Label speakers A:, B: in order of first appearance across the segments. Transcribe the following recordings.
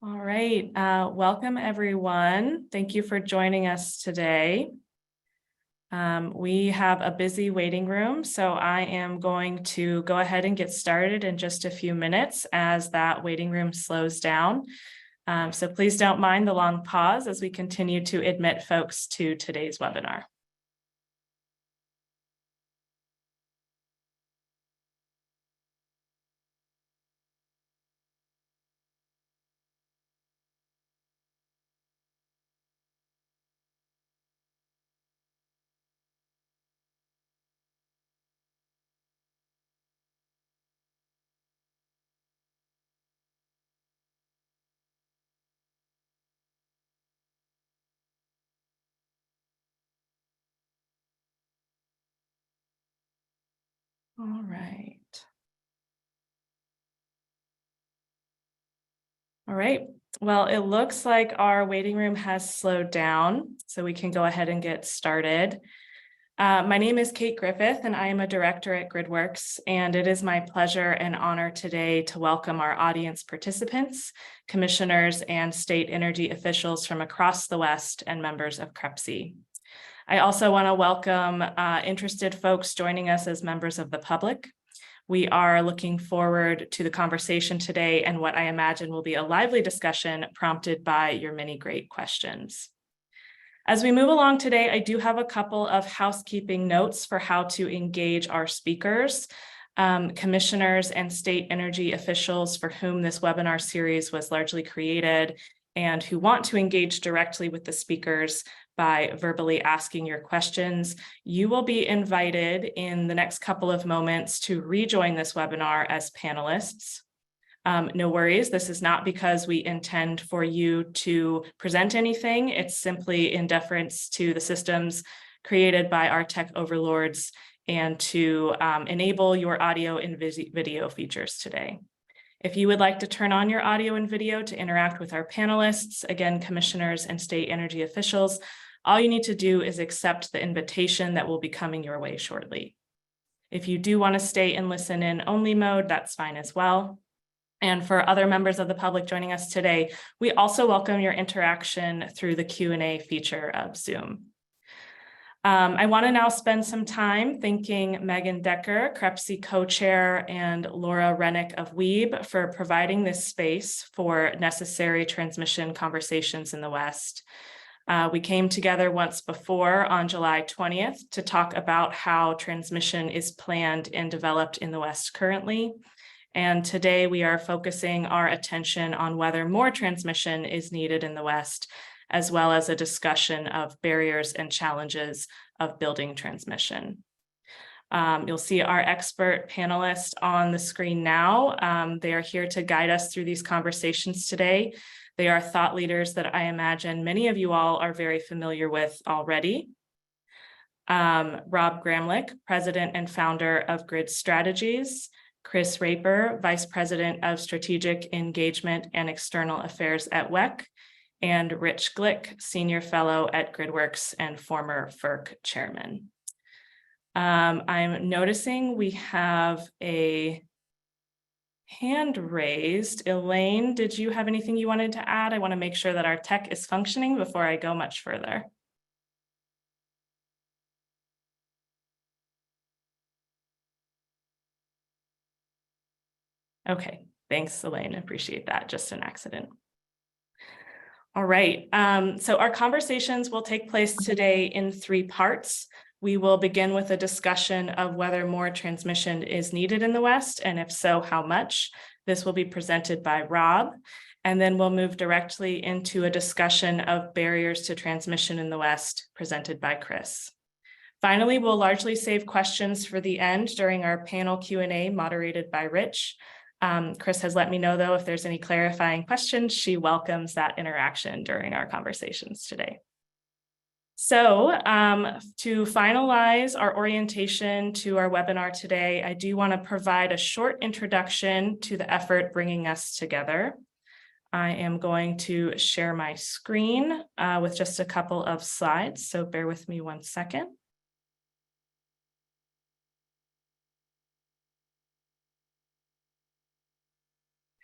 A: All right, welcome everyone. Thank you for joining us today. We have a busy waiting room, so I am going to go ahead and get started in just a few minutes as that waiting room slows down. So please don't mind the long pause as we continue to admit folks to today's webinar. All right. All right. Well, it looks like our waiting room has slowed down, so we can go ahead and get started. My name is Kate Griffith, and I am a director at GridWorks, and it is my pleasure and honor today to welcome our audience participants, commissioners, and state energy officials from across the West and members of CREPC. I also want to welcome interested folks joining us as members of the public. We are looking forward to the conversation today and what I imagine will be a lively discussion prompted by your many great questions. As we move along today, I do have a couple of housekeeping notes for how to engage our speakers, commissioners, and state energy officials for whom this webinar series was largely created and who want to engage directly with the speakers by verbally asking your questions. You will be invited in the next couple of moments to rejoin this webinar as panelists. No worries, this is not because we intend for you to present anything. It's simply in deference to the systems created by our tech overlords and to enable your audio and video features today. If you would like to turn on your audio and video to interact with our panelists, again, commissioners and state energy officials, all you need to do is accept the invitation that will be coming your way shortly. If you do want to stay in listen in only mode, that's fine as well. And for other members of the public joining us today, we also welcome your interaction through the Q&A feature of Zoom. I want to now spend some time thanking Megan Decker, CREPC co-chair, and Laura Rennick of Weeb for providing this space for necessary transmission conversations in the West. We came together once before on July 20th to talk about how transmission is planned and developed in the West currently. And today we are focusing our attention on whether more transmission is needed in the West, as well as a discussion of barriers and challenges of building transmission. You'll see our expert panelists on the screen now. They are here to guide us through these conversations today. They are thought leaders that I imagine many of you all are very familiar with already. Rob Gramlich, president and founder of Grid Strategies. Chris Raper, vice president of strategic engagement and external affairs at WEC. And Rich Glick, senior fellow at GridWorks and former FERC chairman. I'm noticing we have a hand raised. Elaine, did you have anything you wanted to add? I want to make sure that our tech is functioning before I go much further. Okay, thanks, Elaine. Appreciate that. Just an accident. All right, so our conversations will take place today in 3 parts. We will begin with a discussion of whether more transmission is needed in the West, and if so, how much. This will be presented by Rob, and then we'll move directly into a discussion of barriers to transmission in the West, presented by Chris. Finally, we'll largely save questions for the end during our panel Q&A moderated by Rich. Chris has let me know, though, if there's any clarifying questions, she welcomes that interaction during our conversations today. So to finalize our orientation to our webinar today, I do want to provide a short introduction to the effort bringing us together. I am going to share my screen with just a couple of slides, so bear with me one second.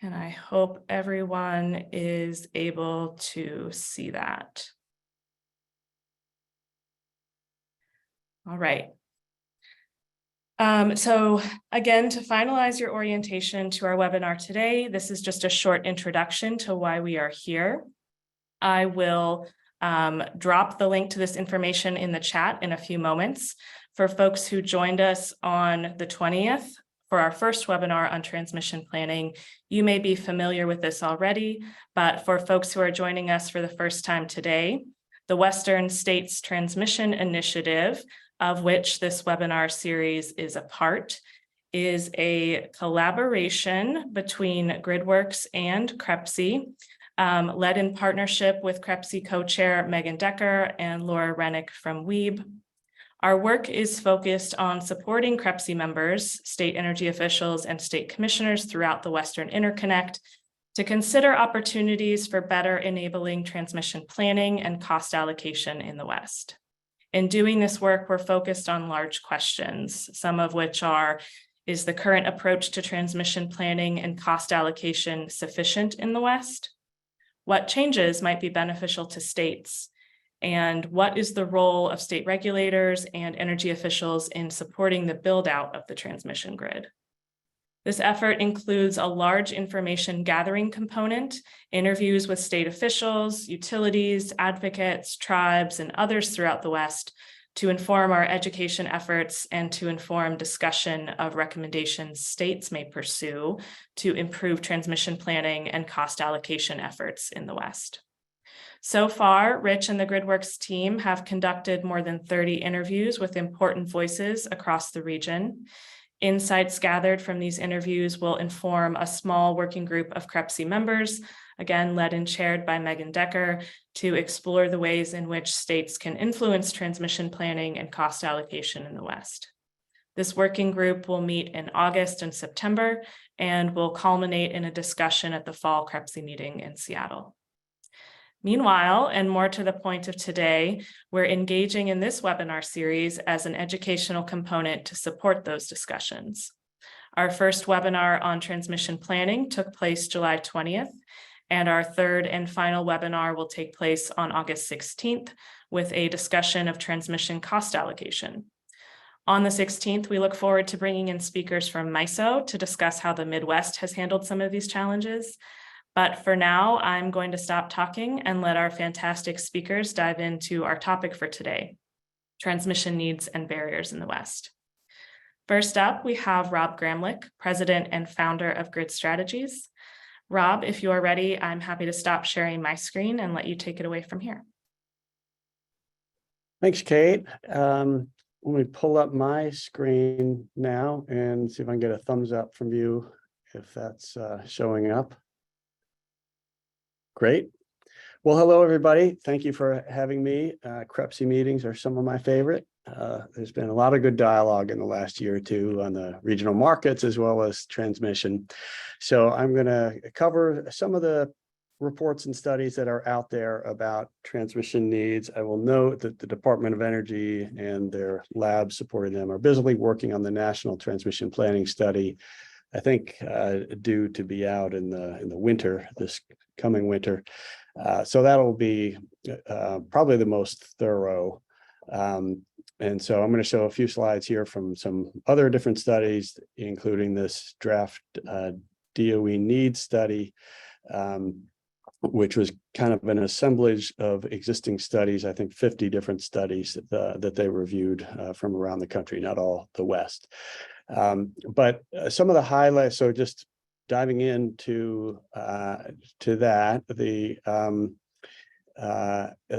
A: And I hope everyone is able to see that. All right. So again, to finalize your orientation to our webinar today, this is just a short introduction to why we are here. I will drop the link to this information in the chat in a few moments. For folks who joined us on the 20th for our first webinar on transmission planning, you may be familiar with this already, but for folks who are joining us for the first time today, the Western States Transmission Initiative, of which this webinar series is a part, is a collaboration between GridWorks and CREPC, led in partnership with CREPC co-chair Megan Decker and Laura Rennick from WEEB. Our work is focused on supporting CREPC members, state energy officials, and state commissioners throughout the Western Interconnect to consider opportunities for better enabling transmission planning and cost allocation in the West. In doing this work, we're focused on large questions, some of which are, is the current approach to transmission planning and cost allocation sufficient in the West? What changes might be beneficial to states? And what is the role of state regulators and energy officials in supporting the build out of the transmission grid? This effort includes a large information gathering component, interviews with state officials, utilities, advocates, tribes, and others throughout the West to inform our education efforts and to inform discussion of recommendations states may pursue to improve transmission planning and cost allocation efforts in the West. So far, Rich and the GridWorks team have conducted more than 30 interviews with important voices across the region. Insights gathered from these interviews will inform a small working group of CREPC members, again led and chaired by Megan Decker, to explore the ways in which states can influence transmission planning and cost allocation in the West. This working group will meet in August and September and will culminate in a discussion at the fall CREPC meeting in Seattle. Meanwhile, and more to the point of today, we're engaging in this webinar series as an educational component to support those discussions. Our first webinar on transmission planning took place July 20th, and our third and final webinar will take place on August 16th with a discussion of transmission cost allocation. On the 16th, we look forward to bringing in speakers from MISO to discuss how the Midwest has handled some of these challenges. But for now, I'm going to stop talking and let our fantastic speakers dive into our topic for today, transmission needs and barriers in the West. First up, we have Rob Gramlich, president and founder of Grid Strategies. Rob, if you are ready, I'm happy to stop sharing my screen and let you take it away from here.
B: Thanks, Kate. Let me pull up my screen now and see if I can get a thumbs up from you if that's showing up. Great. Well, hello, everybody. Thank you for having me. CREPC meetings are some of my favorite. There's been a lot of good dialogue in the last year or two on the regional markets as well as transmission. So I'm going to cover some of the reports and studies that are out there about transmission needs. I will note that the Department of Energy and their labs supporting them are busily working on the National Transmission Planning Study, I think due to be out in the winter, this coming winter. So that'll be probably the most thorough. And so I'm going to show a few slides here from some other different studies, including this draft DOE needs study, which was kind of an assemblage of existing studies, I think 50 different studies that they reviewed from around the country, not all the West. But some of the highlights, so just diving into to that,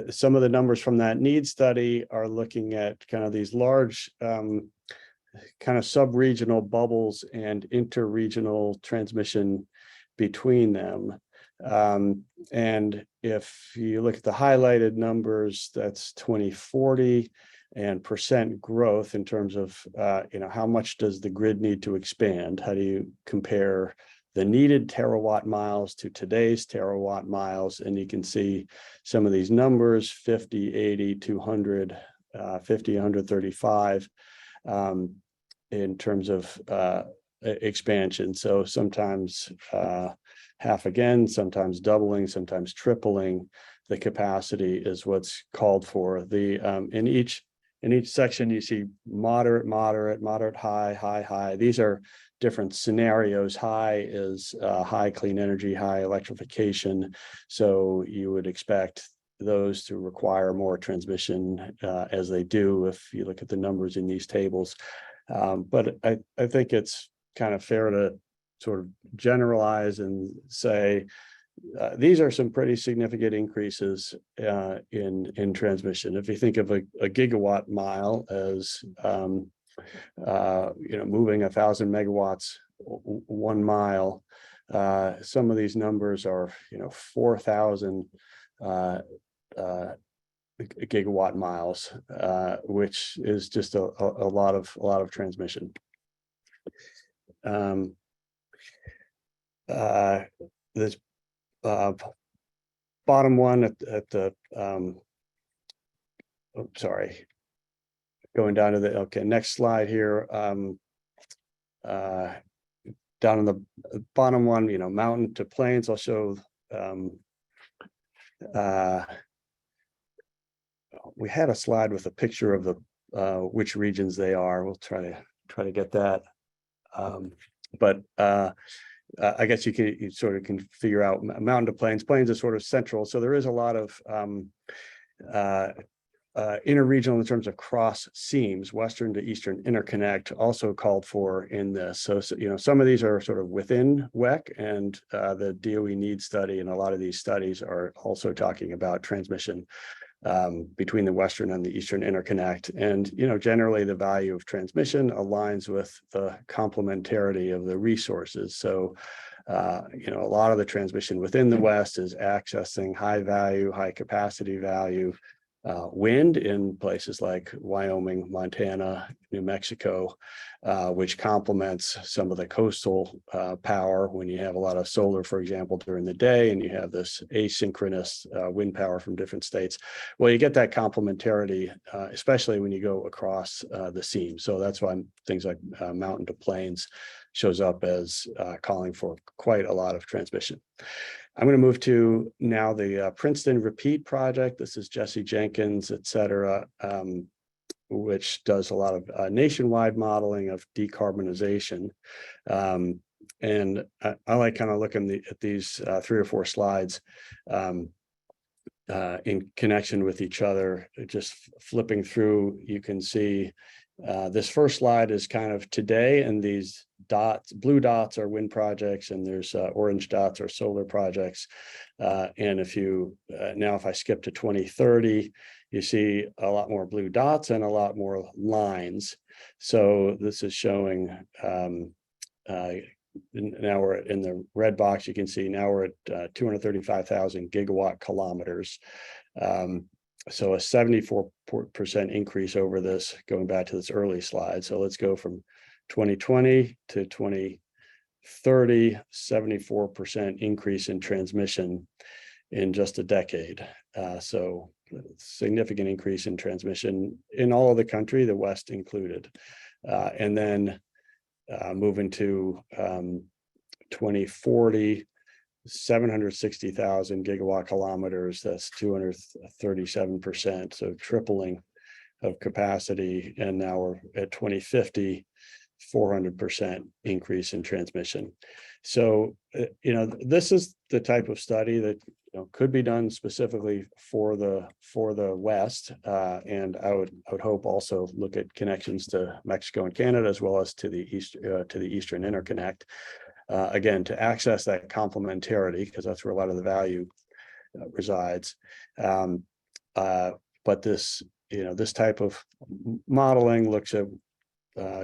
B: some of the numbers from that needs study are looking at kind of these large kind of sub-regional bubbles and inter-regional transmission between them. And if you look at the highlighted numbers, that's 2040 and percent growth in terms of, how much does the grid need to expand? How do you compare the needed terawatt miles to today's terawatt miles? And you can see some of these numbers, 50, 80, 200, 50, 135 in terms of expansion. So sometimes half again, sometimes doubling, sometimes tripling the capacity is what's called for. In each section, you see moderate, high. These are different scenarios. High is high clean energy, high electrification. So you would expect those to require more transmission as they do if you look at the numbers in these tables. But I think it's kind of fair to sort of generalize and say these are some pretty significant increases in transmission. If you think of a gigawatt mile as moving 1,000 megawatts 1 mile, some of these numbers are 4,000 gigawatt miles, which is just a lot of transmission. This bottom one at the sorry, going down to the next slide here. Down in the bottom one, mountain to plains. I'll show. We had a slide with a picture of the which regions they are. We'll try to get that. But I guess you sort of can figure out mountain to plains. Plains is sort of central, so there is a lot of interregional in terms of cross seams. Western to eastern interconnect also called for in this. So some of these are sort of within WEC, and the DOE needs study and a lot of these studies are also talking about transmission between the Western and the Eastern interconnect. And, generally the value of transmission aligns with the complementarity of the resources. So, a lot of the transmission within the West is accessing high value, high capacity value wind in places like Wyoming, Montana, New Mexico, which complements some of the coastal power when you have a lot of solar, for example, during the day, and you have this asynchronous wind power from different states. Well, you get that complementarity, especially when you go across the seam. So that's why things like mountain to plains shows up as calling for quite a lot of transmission. I'm going to move to now the Princeton Repeat project. This is Jesse Jenkins, et cetera, which does a lot of nationwide modeling of decarbonization. And I like kind of looking at these 3 or 4 slides in connection with each other. Just flipping through, you can see this first slide is kind of today, and these dots, blue dots are wind projects, and there's orange dots are solar projects. And if you now, if I skip to 2030, you see a lot more blue dots and a lot more lines. So this is showing now we're in the red box. You can see now we're at 235,000 gigawatt kilometers. So a 74% increase over this, going back to this early slide. So let's go from 2020 to 2030, 74% increase in transmission in just a decade. So significant increase in transmission in all of the country, the West included. And then moving to 2040, 760,000 gigawatt kilometers, that's 237%, so tripling of capacity. And now we're at 2050, 400% increase in transmission. So, this is the type of study that could be done specifically for the West, and I would hope also look at connections to Mexico and Canada, as well as to the Eastern interconnect. Again, to access that complementarity, because that's where a lot of the value resides. But this type of modeling looks at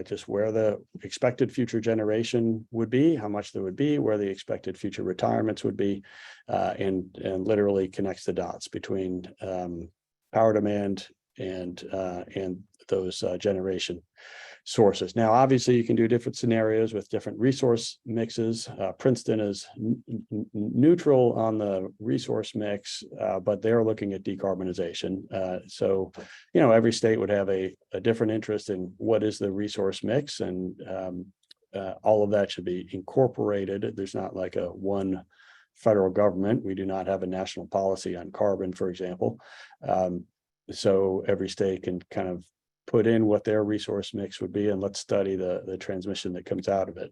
B: just where the expected future generation would be, how much there would be, where the expected future retirements would be, and literally connects the dots between power demand and those generation sources. Now, obviously, you can do different scenarios with different resource mixes. Princeton is neutral on the resource mix, but they're looking at decarbonization. So, every state would have a different interest in what is the resource mix, and all of that should be incorporated. There's not like a one federal government. We do not have a national policy on carbon, for example. So every state can kind of put in what their resource mix would be, and let's study the transmission that comes out of it.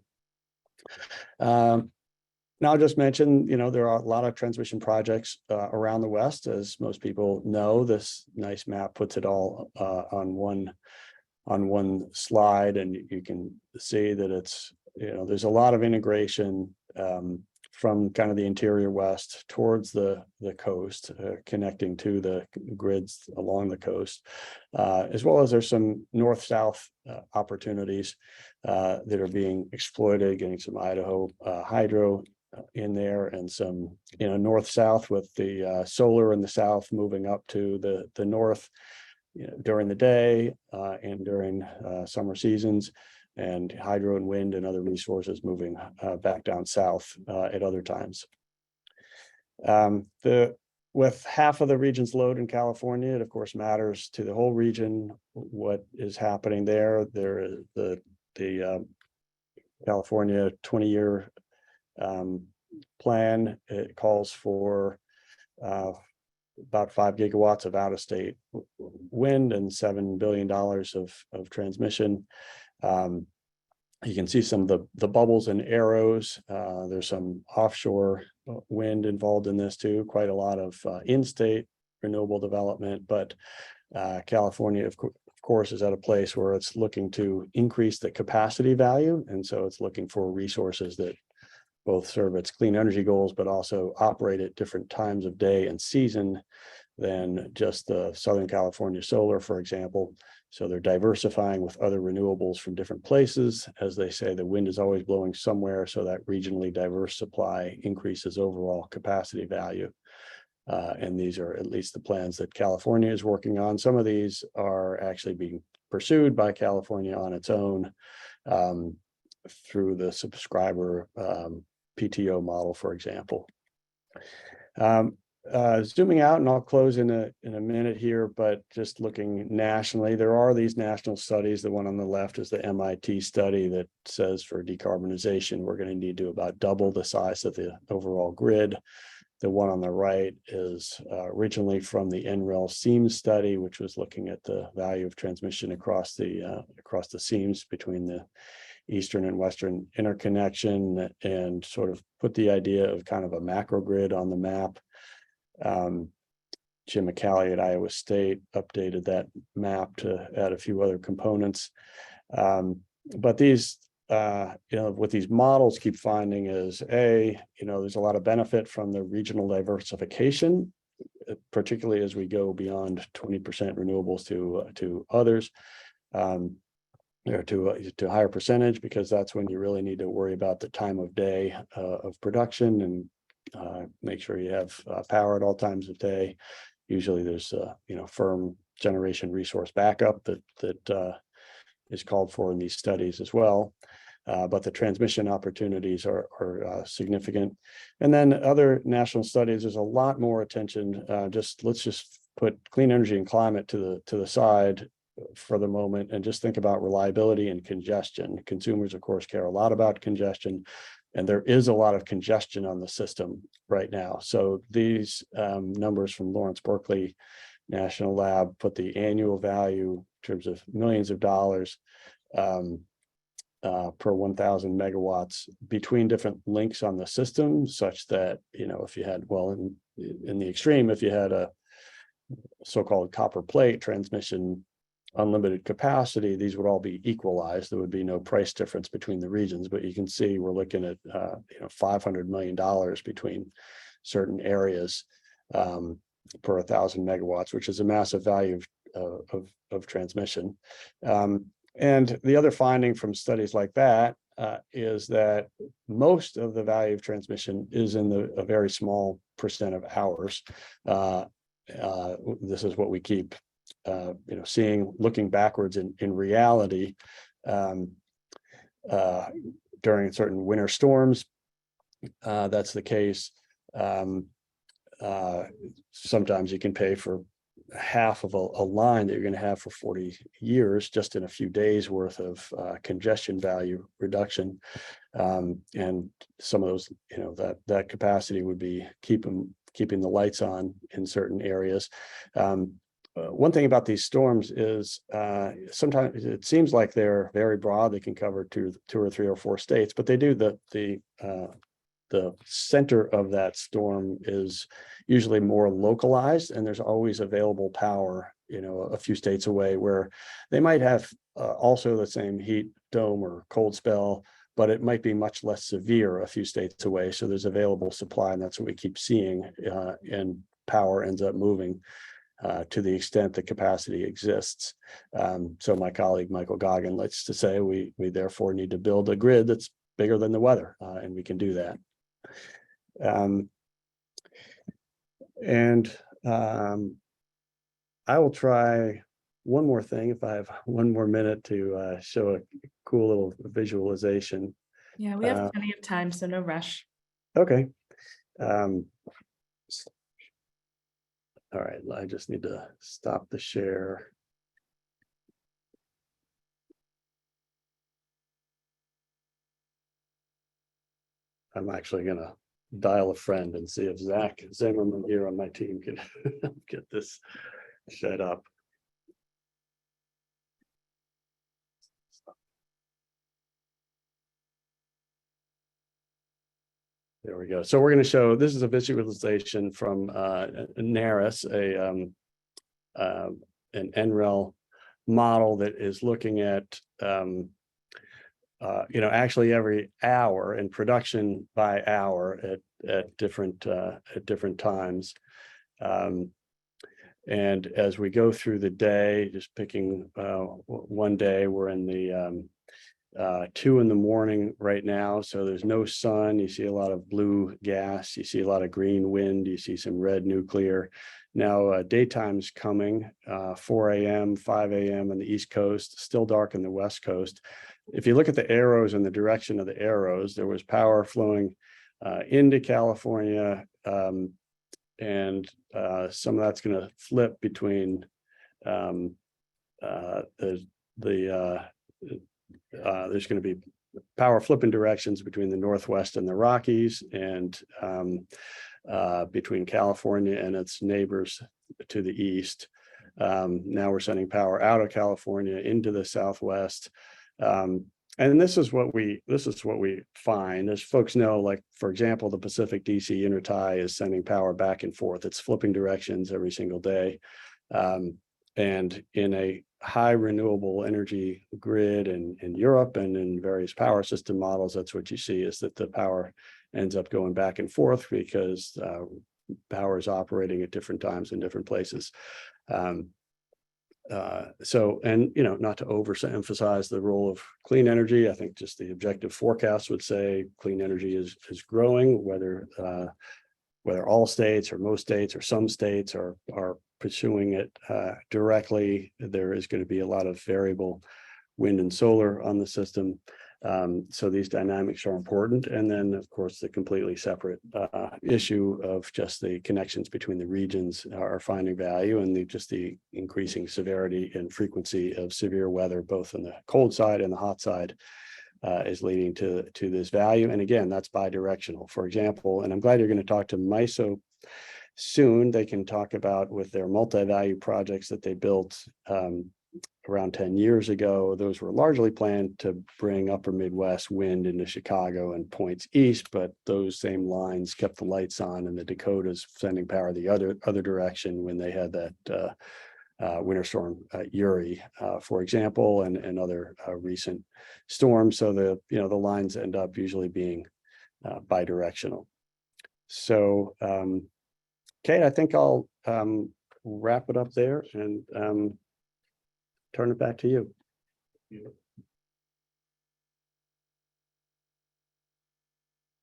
B: Now, I'll just mention, there are a lot of transmission projects around the West. As most people know, this nice map puts it all on one slide, and you can see that it's, there's a lot of integration from kind of the interior West towards the coast, connecting to the grids along the coast, as well as there's some north-south opportunities that are being exploited, getting some Idaho hydro in there, and some north-south with the solar in the south moving up to the north during the day and during summer seasons, and hydro and wind and other resources moving back down south at other times. With half of the region's load in California, it of course matters to the whole region what is happening there. The California 20-year plan, it calls for about 5 gigawatts of out-of-state wind and $7 billion of transmission. You can see some of the bubbles and arrows. There's some offshore wind involved in this too, quite a lot of in-state renewable development, but California, of course, is at a place where it's looking to increase the capacity value. And so it's looking for resources that both serve its clean energy goals, but also operate at different times of day and season than just the Southern California solar, for example. So they're diversifying with other renewables from different places. As they say, the wind is always blowing somewhere, so that regionally diverse supply increases overall capacity value. And these are at least the plans that California is working on. Some of these are actually being pursued by California on its own through the subscriber PTO model, for example. Zooming out, and I'll close in a minute here, but just looking nationally, there are these national studies. The one on the left is the MIT study that says for decarbonization, we're going to need to about double the size of the overall grid. The one on the right is originally from the NREL seams study, which was looking at the value of transmission across the seams between the eastern and western interconnection, and sort of put the idea of kind of a macro grid on the map. Jim McCallie at Iowa State updated that map to add a few other components. But these, what these models keep finding is there's a lot of benefit from the regional diversification, particularly as we go beyond 20% renewables to others, or to a higher percentage, because that's when you really need to worry about the time of day of production, and make sure you have power at all times of day. Usually there's firm generation resource backup that is called for in these studies as well. But the transmission opportunities are significant. And then other national studies, there's a lot more attention. Let's just put clean energy and climate to the side for the moment, and just think about reliability and congestion. Consumers, of course, care a lot about congestion, and there is a lot of congestion on the system right now. So these numbers from Lawrence Berkeley National Lab put the annual value in terms of millions of dollars per 1,000 megawatts between different links on the system, such that, if you had, in the extreme, if you had a so-called copper plate transmission unlimited capacity, these would all be equalized. There would be no price difference between the regions, but you can see we're looking at $500 million between certain areas per 1,000 megawatts, which is a massive value of transmission. And the other finding from studies like that is that most of the value of transmission is in a very small percent of hours. This is what we keep seeing, looking backwards in reality. During certain winter storms, that's the case. Sometimes you can pay for half of a line that you're going to have for 40 years, just in a few days worth of congestion value reduction. And some of those, that capacity would be keeping the lights on in certain areas. One thing about these storms is sometimes it seems like they're very broad. They can cover two or three or four states, but they do the center of that storm is usually more localized, and there's always available power, a few states away, where they might have also the same heat dome or cold spell, but it might be much less severe a few states away. So there's available supply, and that's what we keep seeing, and power ends up moving to the extent the capacity exists. So my colleague Michael Goggin likes to say we therefore need to build a grid that's bigger than the weather, and we can do that. I will try one more thing if I have one more minute to show a cool little visualization.
A: Yeah, we have plenty of time, so no rush.
B: Okay. All right, I just need to stop the share. I'm actually going to dial a friend and see if Zach Zimmerman here on my team can get this set up. There we go. So we're going to show, this is a visualization from NARIS, an NREL model that is looking at actually every hour and production by hour at different times. And as we go through the day, just picking one day, we're in the 2 in the morning right now. So there's no sun. You see a lot of blue gas. You see a lot of green wind. You see some red nuclear. Now daytime's coming, 4 a.m., 5 a.m. on the East Coast, still dark on the West Coast. If you look at the arrows and the direction of the arrows, there was power flowing into California, and some of that's going to flip between there's going to be power flipping directions between the Northwest and the Rockies, and between California and its neighbors to the east. Now we're sending power out of California into the Southwest. And this is what we find. As folks know, like, for example, the Pacific DC intertie is sending power back and forth. It's flipping directions every single day. And in a high renewable energy grid in Europe and in various power system models, that's what you see, is that the power ends up going back and forth because power is operating at different times in different places. So, and not to overemphasize the role of clean energy, I think just the objective forecast would say clean energy is growing, whether all states or most states or some states are pursuing it directly. There is going to be a lot of variable wind and solar on the system. So these dynamics are important. And then, of course, the completely separate issue of just the connections between the regions are finding value, and just the increasing severity and frequency of severe weather, both on the cold side and the hot side, is leading to this value. And again, that's bi-directional. For example, and I'm glad you're going to talk to MISO soon. They can talk about, with their multi-value projects that they built around 10 years ago, those were largely planned to bring upper Midwest wind into Chicago and points east, but those same lines kept the lights on, and the Dakotas sending power the other direction when they had that winter storm Uri, for example, and other recent storms. So the lines end up usually being bi-directional. So Kate, I think I'll wrap it up there and turn it back to you.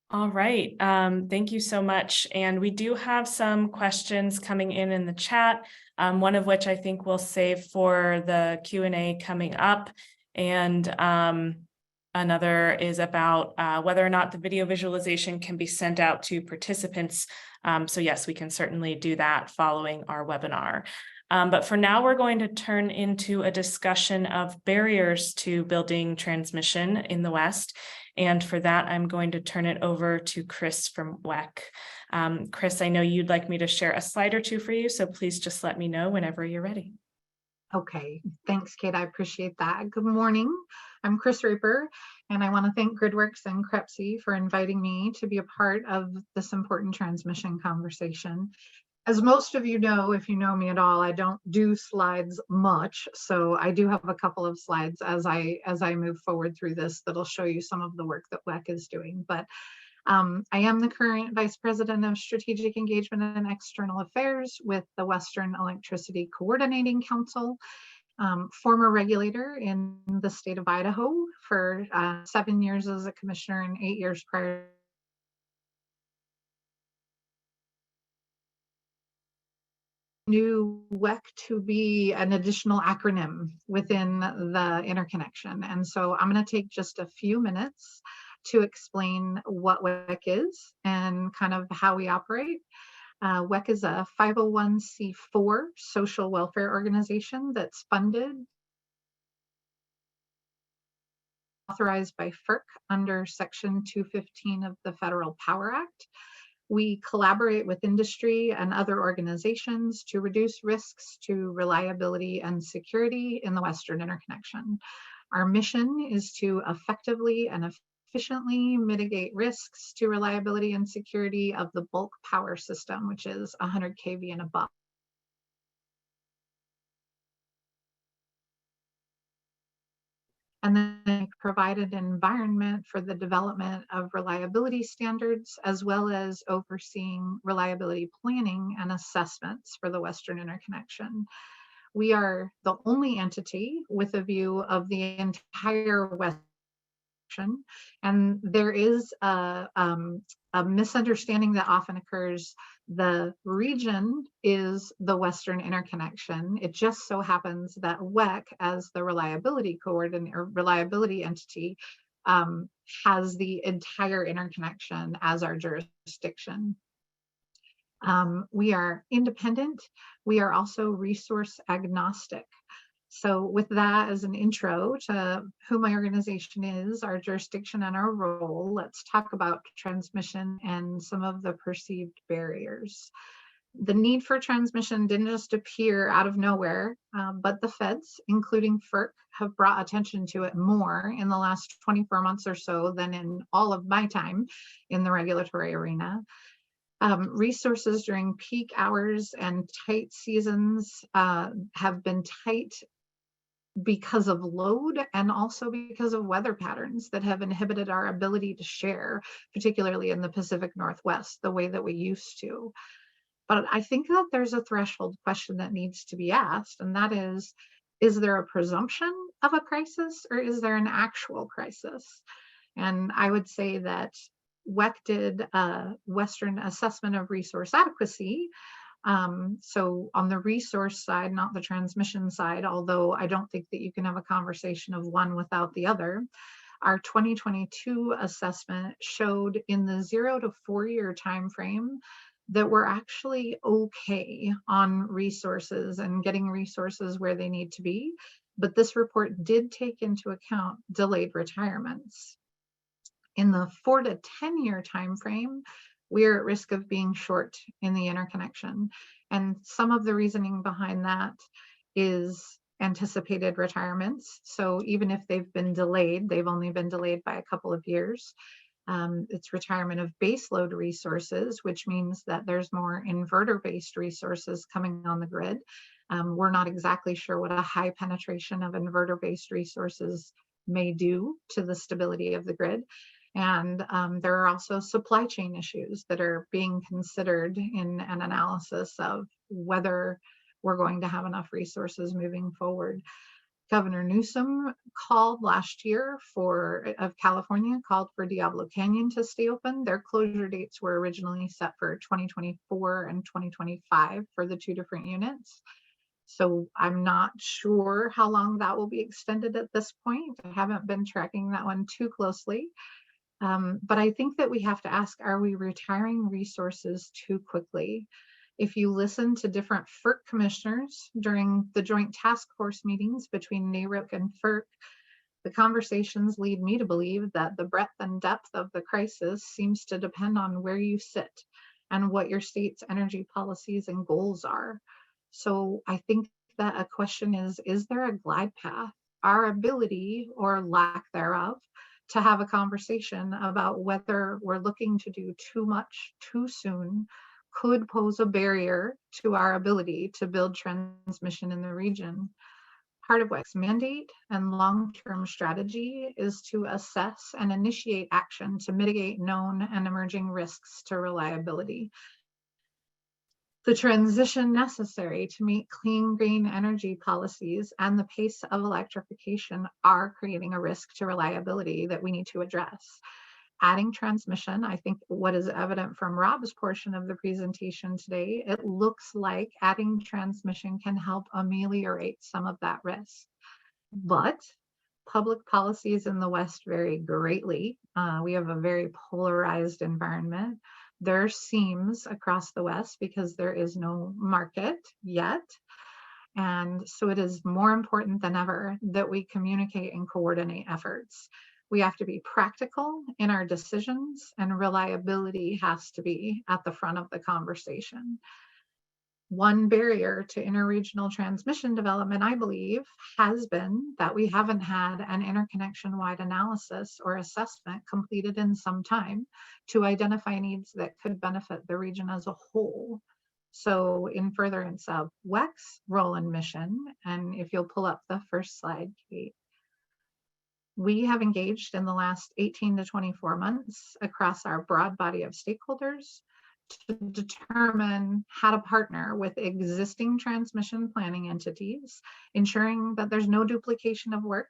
A: All right. Thank you so much. And we do have some questions coming in the chat, one of which I think we'll save for the Q&A coming up. And another is about whether or not the video visualization can be sent out to participants. So yes, we can certainly do that following our webinar. But for now, we're going to turn into a discussion of barriers to building transmission in the West. And for that, I'm going to turn it over to Chris from WEC. Chris, I know you'd like me to share a slide or two for you, so please just let me know whenever you're ready.
C: Okay, thanks, Kate. I appreciate that. Good morning. I'm Chris Raper, and I want to thank GridWorks and CREPC for inviting me to be a part of this important transmission conversation. As most of you know, if you know me at all, I don't do slides much, so I do have a couple of slides as I move forward through this that'll show you some of the work that WEC is doing. But I am the current Vice President of Strategic Engagement and External Affairs with the Western Electricity Coordinating Council, former regulator in the state of Idaho for 7 years as a commissioner and 8 years prior. Knew WEC to be an additional acronym within the interconnection. And so I'm going to take just a few minutes to explain what WEC is and kind of how we operate. WEC is a 501c4 social welfare organization that's funded, authorized by FERC under Section 215 of the Federal Power Act. We collaborate with industry and other organizations to reduce risks to reliability and security in the Western interconnection. Our mission is to effectively and efficiently mitigate risks to reliability and security of the bulk power system, which is 100 kV and above. And then provide an environment for the development of reliability standards, as well as overseeing reliability planning and assessments for the Western interconnection. We are the only entity with a view of the entire Western, and there is a misunderstanding that often occurs. The region is the Western interconnection. It just so happens that WEC, as the reliability coordinator, reliability entity, has the entire interconnection as our jurisdiction. We are independent. We are also resource agnostic. So with that as an intro to who my organization is, our jurisdiction and our role, let's talk about transmission and some of the perceived barriers. The need for transmission didn't just appear out of nowhere, but the feds, including FERC, have brought attention to it more in the last 24 months or so than in all of my time in the regulatory arena. Resources during peak hours and tight seasons have been tight because of load and also because of weather patterns that have inhibited our ability to share, particularly in the Pacific Northwest, the way that we used to. But I think that there's a threshold question that needs to be asked, and that is there a presumption of a crisis or is there an actual crisis? And I would say that WEC did a Western assessment of resource adequacy. So on the resource side, not the transmission side, although I don't think that you can have a conversation of one without the other. Our 2022 assessment showed in the 0 to 4 year time frame that we're actually okay on resources and getting resources where they need to be. But this report did take into account delayed retirements. In the 4 to 10 year time frame, we're at risk of being short in the interconnection. And some of the reasoning behind that is anticipated retirements. So even if they've been delayed, they've only been delayed by a couple of years. It's retirement of baseload resources, which means that there's more inverter-based resources coming on the grid. We're not exactly sure what a high penetration of inverter-based resources may do to the stability of the grid. And there are also supply chain issues that are being considered in an analysis of whether we're going to have enough resources moving forward. Governor Newsom called last year of California called for Diablo Canyon to stay open. Their closure dates were originally set for 2024 and 2025 for the 2 different units. So I'm not sure how long that will be extended at this point. I haven't been tracking that one too closely. But I think that we have to ask, are we retiring resources too quickly? If you listen to different FERC commissioners during the joint task force meetings between NARUC and FERC, the conversations lead me to believe that the breadth and depth of the crisis seems to depend on where you sit and what your state's energy policies and goals are. So I think that a question is there a glide path? Our ability or lack thereof to have a conversation about whether we're looking to do too much too soon could pose a barrier to our ability to build transmission in the region. Part of WEC's mandate and long-term strategy is to assess and initiate action to mitigate known and emerging risks to reliability. The transition necessary to meet clean, green energy policies and the pace of electrification are creating a risk to reliability that we need to address. Adding transmission, I think what is evident from Rob's portion of the presentation today, it looks like adding transmission can help ameliorate some of that risk. But public policies in the West vary greatly. We have a very polarized environment. There are seams across the West because there is no market yet. And so it is more important than ever that we communicate and coordinate efforts. We have to be practical in our decisions, and reliability has to be at the front of the conversation. One barrier to interregional transmission development, I believe, has been that we haven't had an interconnection-wide analysis or assessment completed in some time to identify needs that could benefit the region as a whole. So in furtherance of WEC's role and mission, and if you'll pull up the first slide, Kate, we have engaged in the last 18 to 24 months across our broad body of stakeholders to determine how to partner with existing transmission planning entities, ensuring that there's no duplication of work.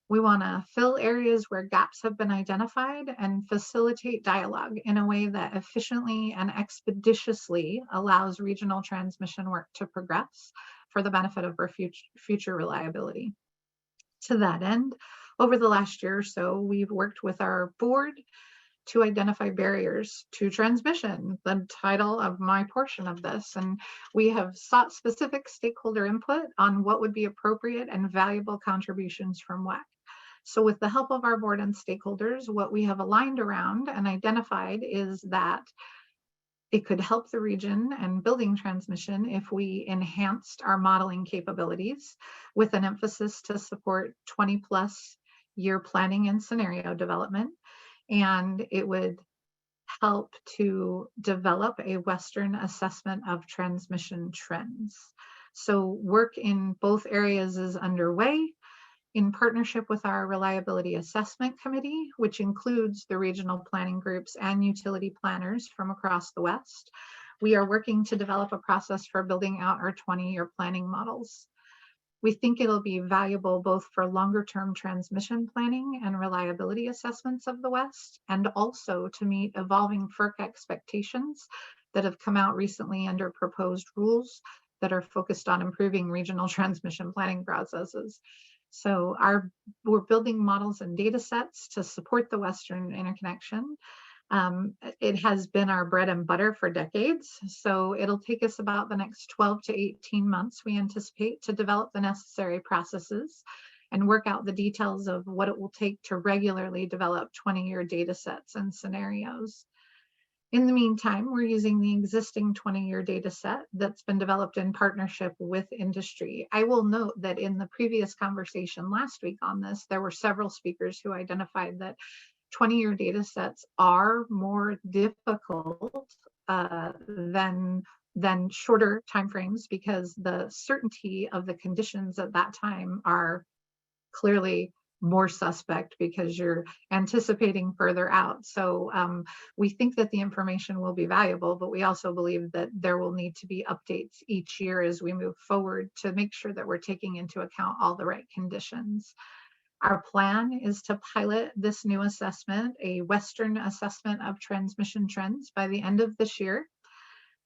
C: We want to fill areas where gaps have been identified and facilitate dialogue in a way that efficiently and expeditiously allows regional transmission work to progress for the benefit of our future reliability. To that end, over the last year or so, we've worked with our board to identify barriers to transmission, the title of my portion of this. And we have sought specific stakeholder input on what would be appropriate and valuable contributions from WEC. So with the help of our board and stakeholders, what we have aligned around and identified is that it could help the region and building transmission if we enhanced our modeling capabilities with an emphasis to support 20+ year planning and scenario development. And it would help to develop a Western assessment of transmission trends. So work in both areas is underway in partnership with our Reliability Assessment Committee, which includes the regional planning groups and utility planners from across the West. We are working to develop a process for building out our 20-year planning models. We think it'll be valuable both for longer-term transmission planning and reliability assessments of the West, and also to meet evolving FERC expectations that have come out recently under proposed rules that are focused on improving regional transmission planning processes. So we're building models and data sets to support the Western interconnection. It has been our bread and butter for decades. So it'll take us about the next 12 to 18 months, we anticipate, to develop the necessary processes and work out the details of what it will take to regularly develop 20-year data sets and scenarios. In the meantime, we're using the existing 20-year data set that's been developed in partnership with industry. I will note that in the previous conversation last week on this, there were several speakers who identified that 20-year data sets are more difficult than shorter timeframes because the certainty of the conditions at that time are clearly more suspect because you're anticipating further out. So we think that the information will be valuable, but we also believe that there will need to be updates each year as we move forward to make sure that we're taking into account all the right conditions. Our plan is to pilot this new assessment, a Western assessment of transmission trends, by the end of this year.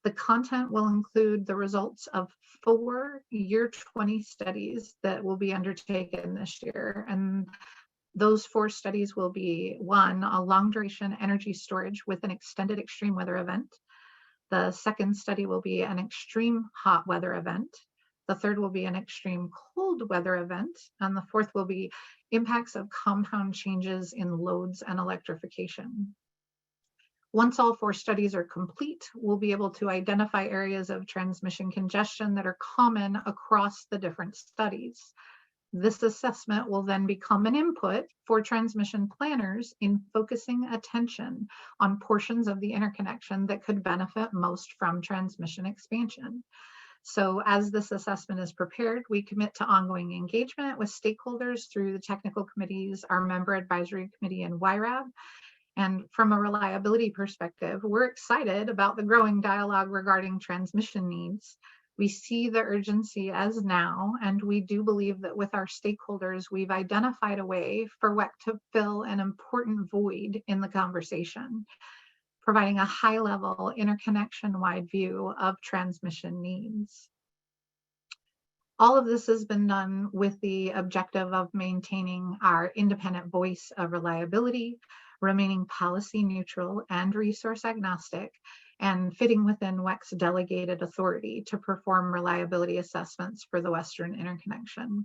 C: The content will include the results of 4 year 20 studies that will be undertaken this year. And those 4 studies will be: 1, a long duration energy storage with an extended extreme weather event; The second study will be an extreme hot weather event. The third will be an extreme cold weather event. And the fourth will be impacts of compound changes in loads and electrification. Once all 4 studies are complete, we'll be able to identify areas of transmission congestion that are common across the different studies. This assessment will then become an input for transmission planners in focusing attention on portions of the interconnection that could benefit most from transmission expansion. So as this assessment is prepared, we commit to ongoing engagement with stakeholders through the technical committees, our member advisory committee, and YRAB. And from a reliability perspective, we're excited about the growing dialogue regarding transmission needs. We see the urgency as now, and we do believe that with our stakeholders, we've identified a way for WEC to fill an important void in the conversation, providing a high-level interconnection-wide view of transmission needs. All of this has been done with the objective of maintaining our independent voice of reliability, remaining policy neutral and resource agnostic, and fitting within WEC's delegated authority to perform reliability assessments for the Western interconnection.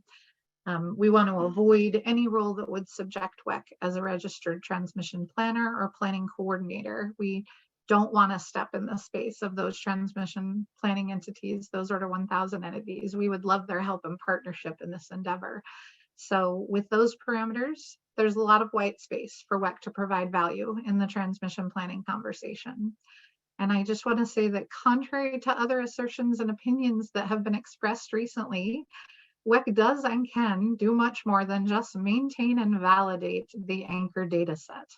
C: We want to avoid any role that would subject WEC as a registered transmission planner or planning coordinator. We don't want to step in the space of those transmission planning entities, those Order 1000 entities. We would love their help and partnership in this endeavor. So with those parameters, there's a lot of white space for WEC to provide value in the transmission planning conversation. And I just want to say that contrary to other assertions and opinions that have been expressed recently, WEC does and can do much more than just maintain and validate the anchor data set.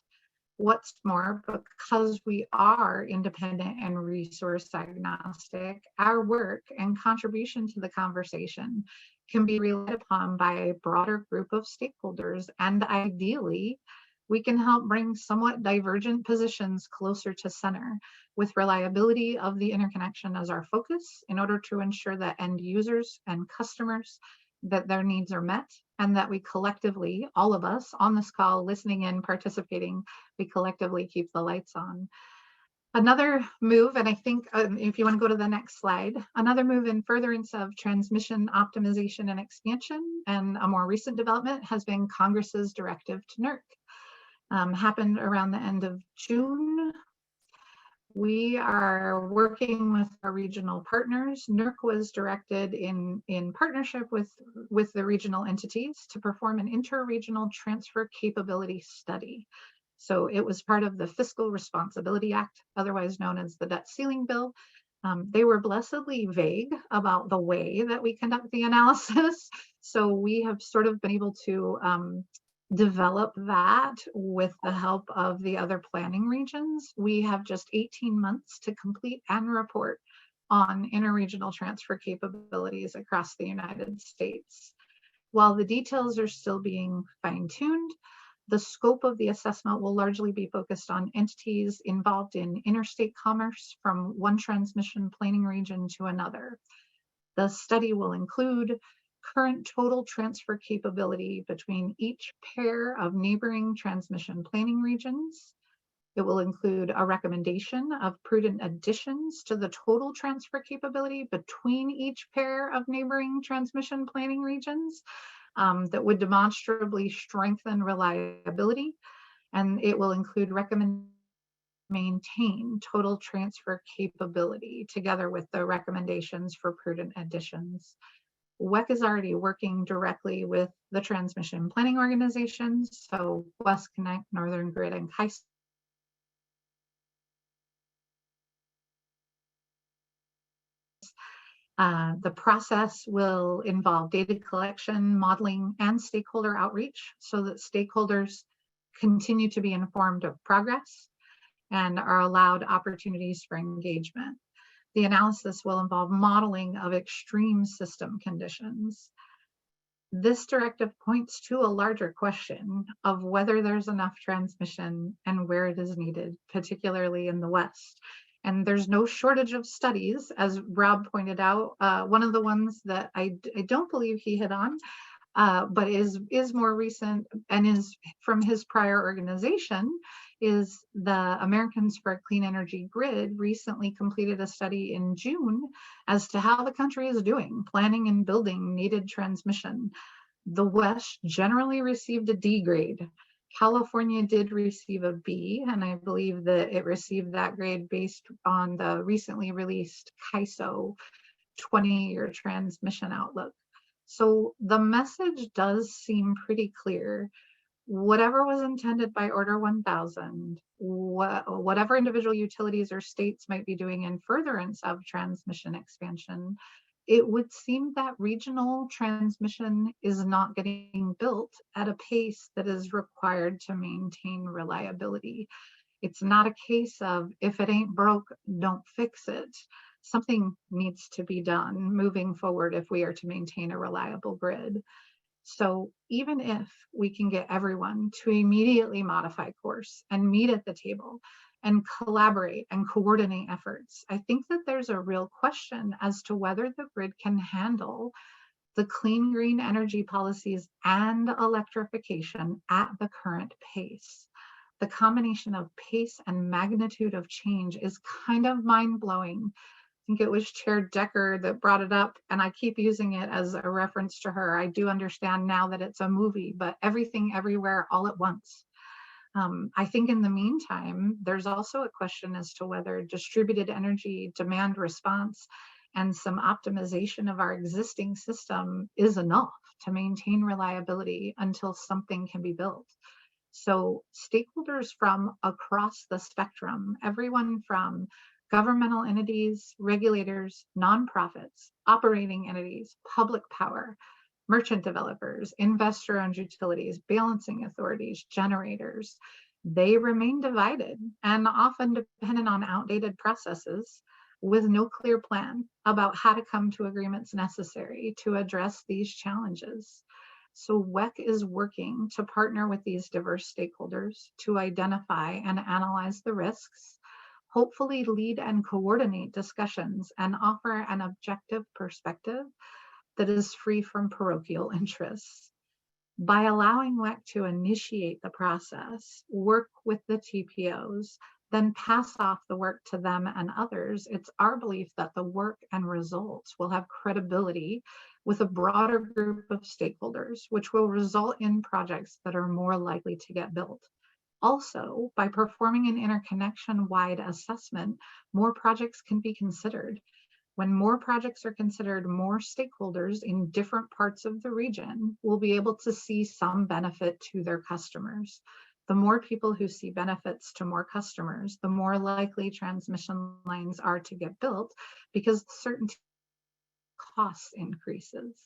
C: What's more, because we are independent and resource agnostic, our work and contribution to the conversation can be relied upon by a broader group of stakeholders, and ideally, we can help bring somewhat divergent positions closer to center, with reliability of the interconnection as our focus in order to ensure that end users and customers, that their needs are met, and that we collectively, all of us on this call, listening in, participating, we collectively keep the lights on. Another move, and I think if you want to go to the next slide, another move in furtherance of transmission optimization and expansion, and a more recent development, has been Congress's directive to NERC. Happened around the end of June. We are working with our regional partners. NERC was directed in partnership with the regional entities to perform an interregional transfer capability study. So it was part of the Fiscal Responsibility Act, otherwise known as the Debt Ceiling Bill. They were blessedly vague about the way that we conduct the analysis. So we have sort of been able to develop that with the help of the other planning regions. We have just 18 months to complete and report on interregional transfer capabilities across the United States. While the details are still being fine-tuned, the scope of the assessment will largely be focused on entities involved in interstate commerce from one transmission planning region to another. The study will include current total transfer capability between each pair of neighboring transmission planning regions. It will include a recommendation of prudent additions to the total transfer capability between each pair of neighboring transmission planning regions that would demonstrably strengthen reliability. And it will include maintain total transfer capability together with the recommendations for prudent additions. WEC is already working directly with the transmission planning organizations, so West Connect, Northern Grid, and KICE. The process will involve data collection, modeling, and stakeholder outreach so that stakeholders continue to be informed of progress and are allowed opportunities for engagement. The analysis will involve modeling of extreme system conditions. This directive points to a larger question of whether there's enough transmission and where it is needed, particularly in the West. And there's no shortage of studies, as Rob pointed out. One of the ones that I don't believe he hit on but is more recent and is from his prior organization, is the Americans for a Clean Energy Grid recently completed a study in June as to how the country is doing planning and building needed transmission. The West generally received a D grade. California did receive a B, and I believe that it received that grade based on the recently released CAISO 20-year transmission outlook. So the message does seem pretty clear. Whatever was intended by Order 1000, whatever individual utilities or states might be doing in furtherance of transmission expansion, it would seem that regional transmission is not getting built at a pace that is required to maintain reliability. It's not a case of if it ain't broke, don't fix it. Something needs to be done moving forward if we are to maintain a reliable grid. So even if we can get everyone to immediately modify course and meet at the table and collaborate and coordinate efforts, I think that there's a real question as to whether the grid can handle the clean green energy policies and electrification at the current pace. The combination of pace and magnitude of change is kind of mind-blowing. I think it was Chair Decker that brought it up, and I keep using it as a reference to her. I do understand now that it's a movie, but everything, everywhere, all at once. I think in the meantime, there's also a question as to whether distributed energy demand response and some optimization of our existing system is enough to maintain reliability until something can be built. So stakeholders from across the spectrum, everyone from governmental entities, regulators, nonprofits, operating entities, public power, merchant developers, investor-owned utilities, balancing authorities, generators, they remain divided and often dependent on outdated processes with no clear plan about how to come to agreements necessary to address these challenges. So WEC is working to partner with these diverse stakeholders to identify and analyze the risks, hopefully lead and coordinate discussions, and offer an objective perspective that is free from parochial interests. By allowing WEC to initiate the process, work with the TPOs, then pass off the work to them and others, it's our belief that the work and results will have credibility with a broader group of stakeholders, which will result in projects that are more likely to get built. Also, by performing an interconnection-wide assessment, more projects can be considered. When more projects are considered, more stakeholders in different parts of the region will be able to see some benefit to their customers. The more people who see benefits to more customers, the more likely transmission lines are to get built because certainty cost increases.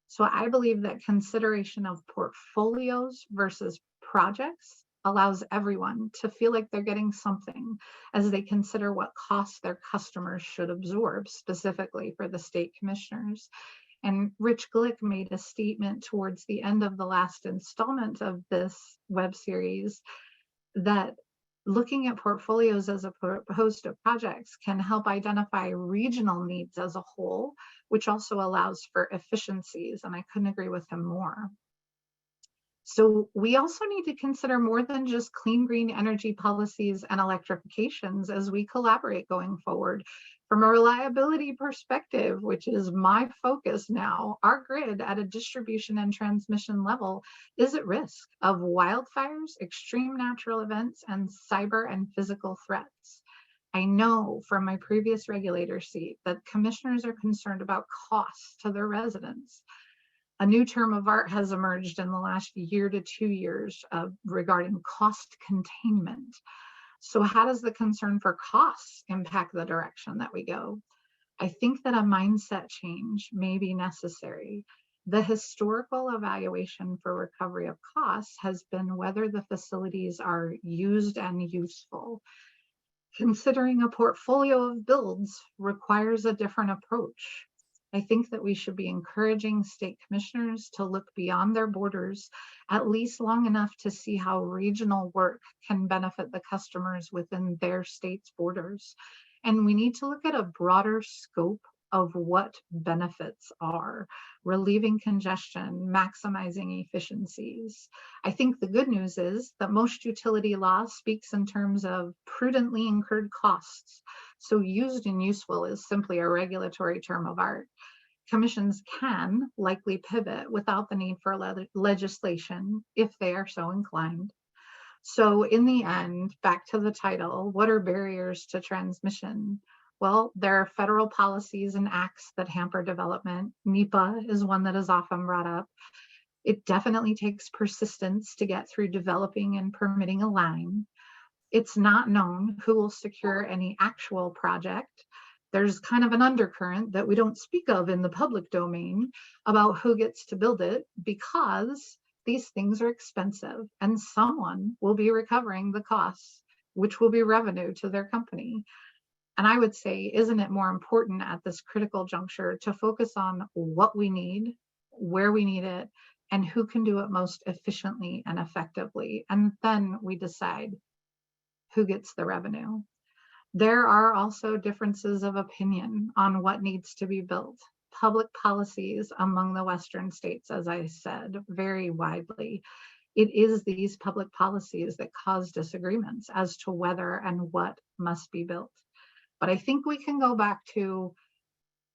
C: So I believe that consideration of portfolios versus projects allows everyone to feel like they're getting something as they consider what costs their customers should absorb, specifically for the state commissioners. And Rich Glick made a statement towards the end of the last installment of this web series that looking at portfolios as opposed to projects can help identify regional needs as a whole, which also allows for efficiencies. And I couldn't agree with him more. So we also need to consider more than just clean green energy policies and electrifications as we collaborate going forward. From a reliability perspective, which is my focus now, our grid at a distribution and transmission level is at risk of wildfires, extreme natural events, and cyber and physical threats. I know from my previous regulator seat that commissioners are concerned about costs to their residents. A new term of art has emerged in the last year to 2 years regarding cost containment. So how does the concern for costs impact the direction that we go? I think that a mindset change may be necessary. The historical evaluation for recovery of costs has been whether the facilities are used and useful. Considering a portfolio of builds requires a different approach. I think that we should be encouraging state commissioners to look beyond their borders, at least long enough to see how regional work can benefit the customers within their state's borders. And we need to look at a broader scope of what benefits are, relieving congestion, maximizing efficiencies. I think the good news is that most utility law speaks in terms of prudently incurred costs. So used and useful is simply a regulatory term of art. Commissions can likely pivot without the need for legislation if they are so inclined. So in the end, back to the title, what are barriers to transmission? Well, there are federal policies and acts that hamper development. NEPA is one that is often brought up. It definitely takes persistence to get through developing and permitting a line. It's not known who will secure any actual project. There's kind of an undercurrent that we don't speak of in the public domain about who gets to build it, because these things are expensive and someone will be recovering the costs, which will be revenue to their company. And I would say, isn't it more important at this critical juncture to focus on what we need, where we need it, and who can do it most efficiently and effectively? And then we decide who gets the revenue. There are also differences of opinion on what needs to be built. Public policies among the Western states, as I said, vary widely. It is these public policies that cause disagreements as to whether and what must be built. But I think we can go back to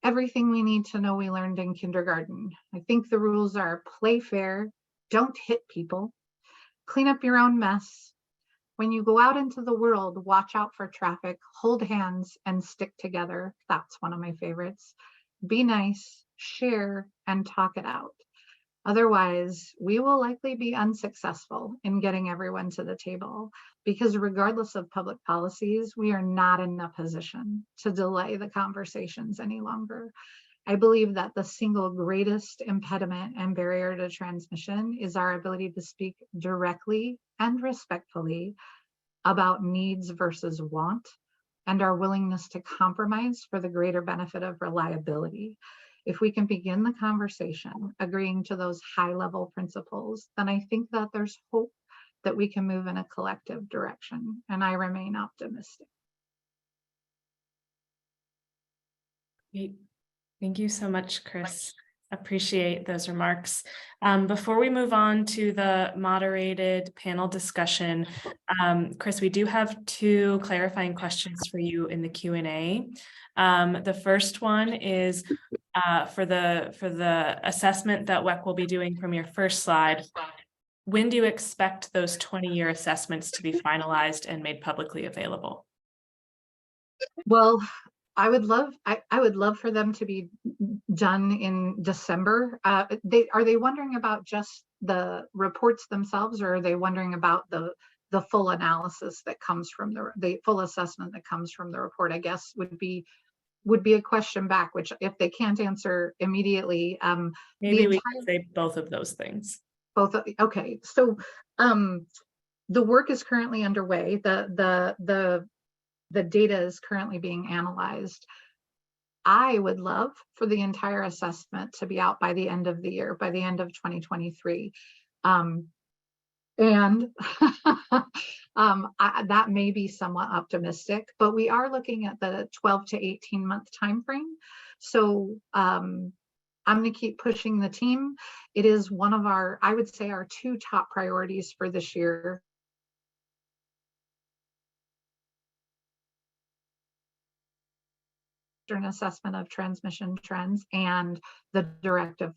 C: everything we need to know we learned in kindergarten. I think the rules are play fair, don't hit people, clean up your own mess. When you go out into the world, watch out for traffic, hold hands, and stick together. That's one of my favorites. Be nice, share, and talk it out. Otherwise, we will likely be unsuccessful in getting everyone to the table, because regardless of public policies, we are not in a position to delay the conversations any longer. I believe that the single greatest impediment and barrier to transmission is our ability to speak directly and respectfully about needs versus want, and our willingness to compromise for the greater benefit of reliability. If we can begin the conversation agreeing to those high-level principles, then I think that there's hope that we can move in a collective direction, and I remain optimistic.
A: Great. Thank you so much, Chris. Appreciate those remarks. Before we move on to the moderated panel discussion, Chris, we do have two clarifying questions for you in the Q&A. The first one is for the assessment that WEC will be doing from your first slide. When do you expect those 20-year assessments to be finalized and made publicly available?
C: Well, I would love for them to be done in December. Are they wondering about just the reports themselves, or are they wondering about the full analysis that comes from the full assessment that comes from the report? I guess would be a question back, which if they can't answer immediately,
A: maybe we can say both of those things.
C: Both. Okay. So the work is currently underway. The data is currently being analyzed. I would love for the entire assessment to be out by the end of the year, by the end of 2023. That may be somewhat optimistic, but we are looking at the 12 to 18 month timeframe. So I'm going to keep pushing the team. It is one of our, I would say, our two top priorities for this year. An assessment of transmission trends and the directive.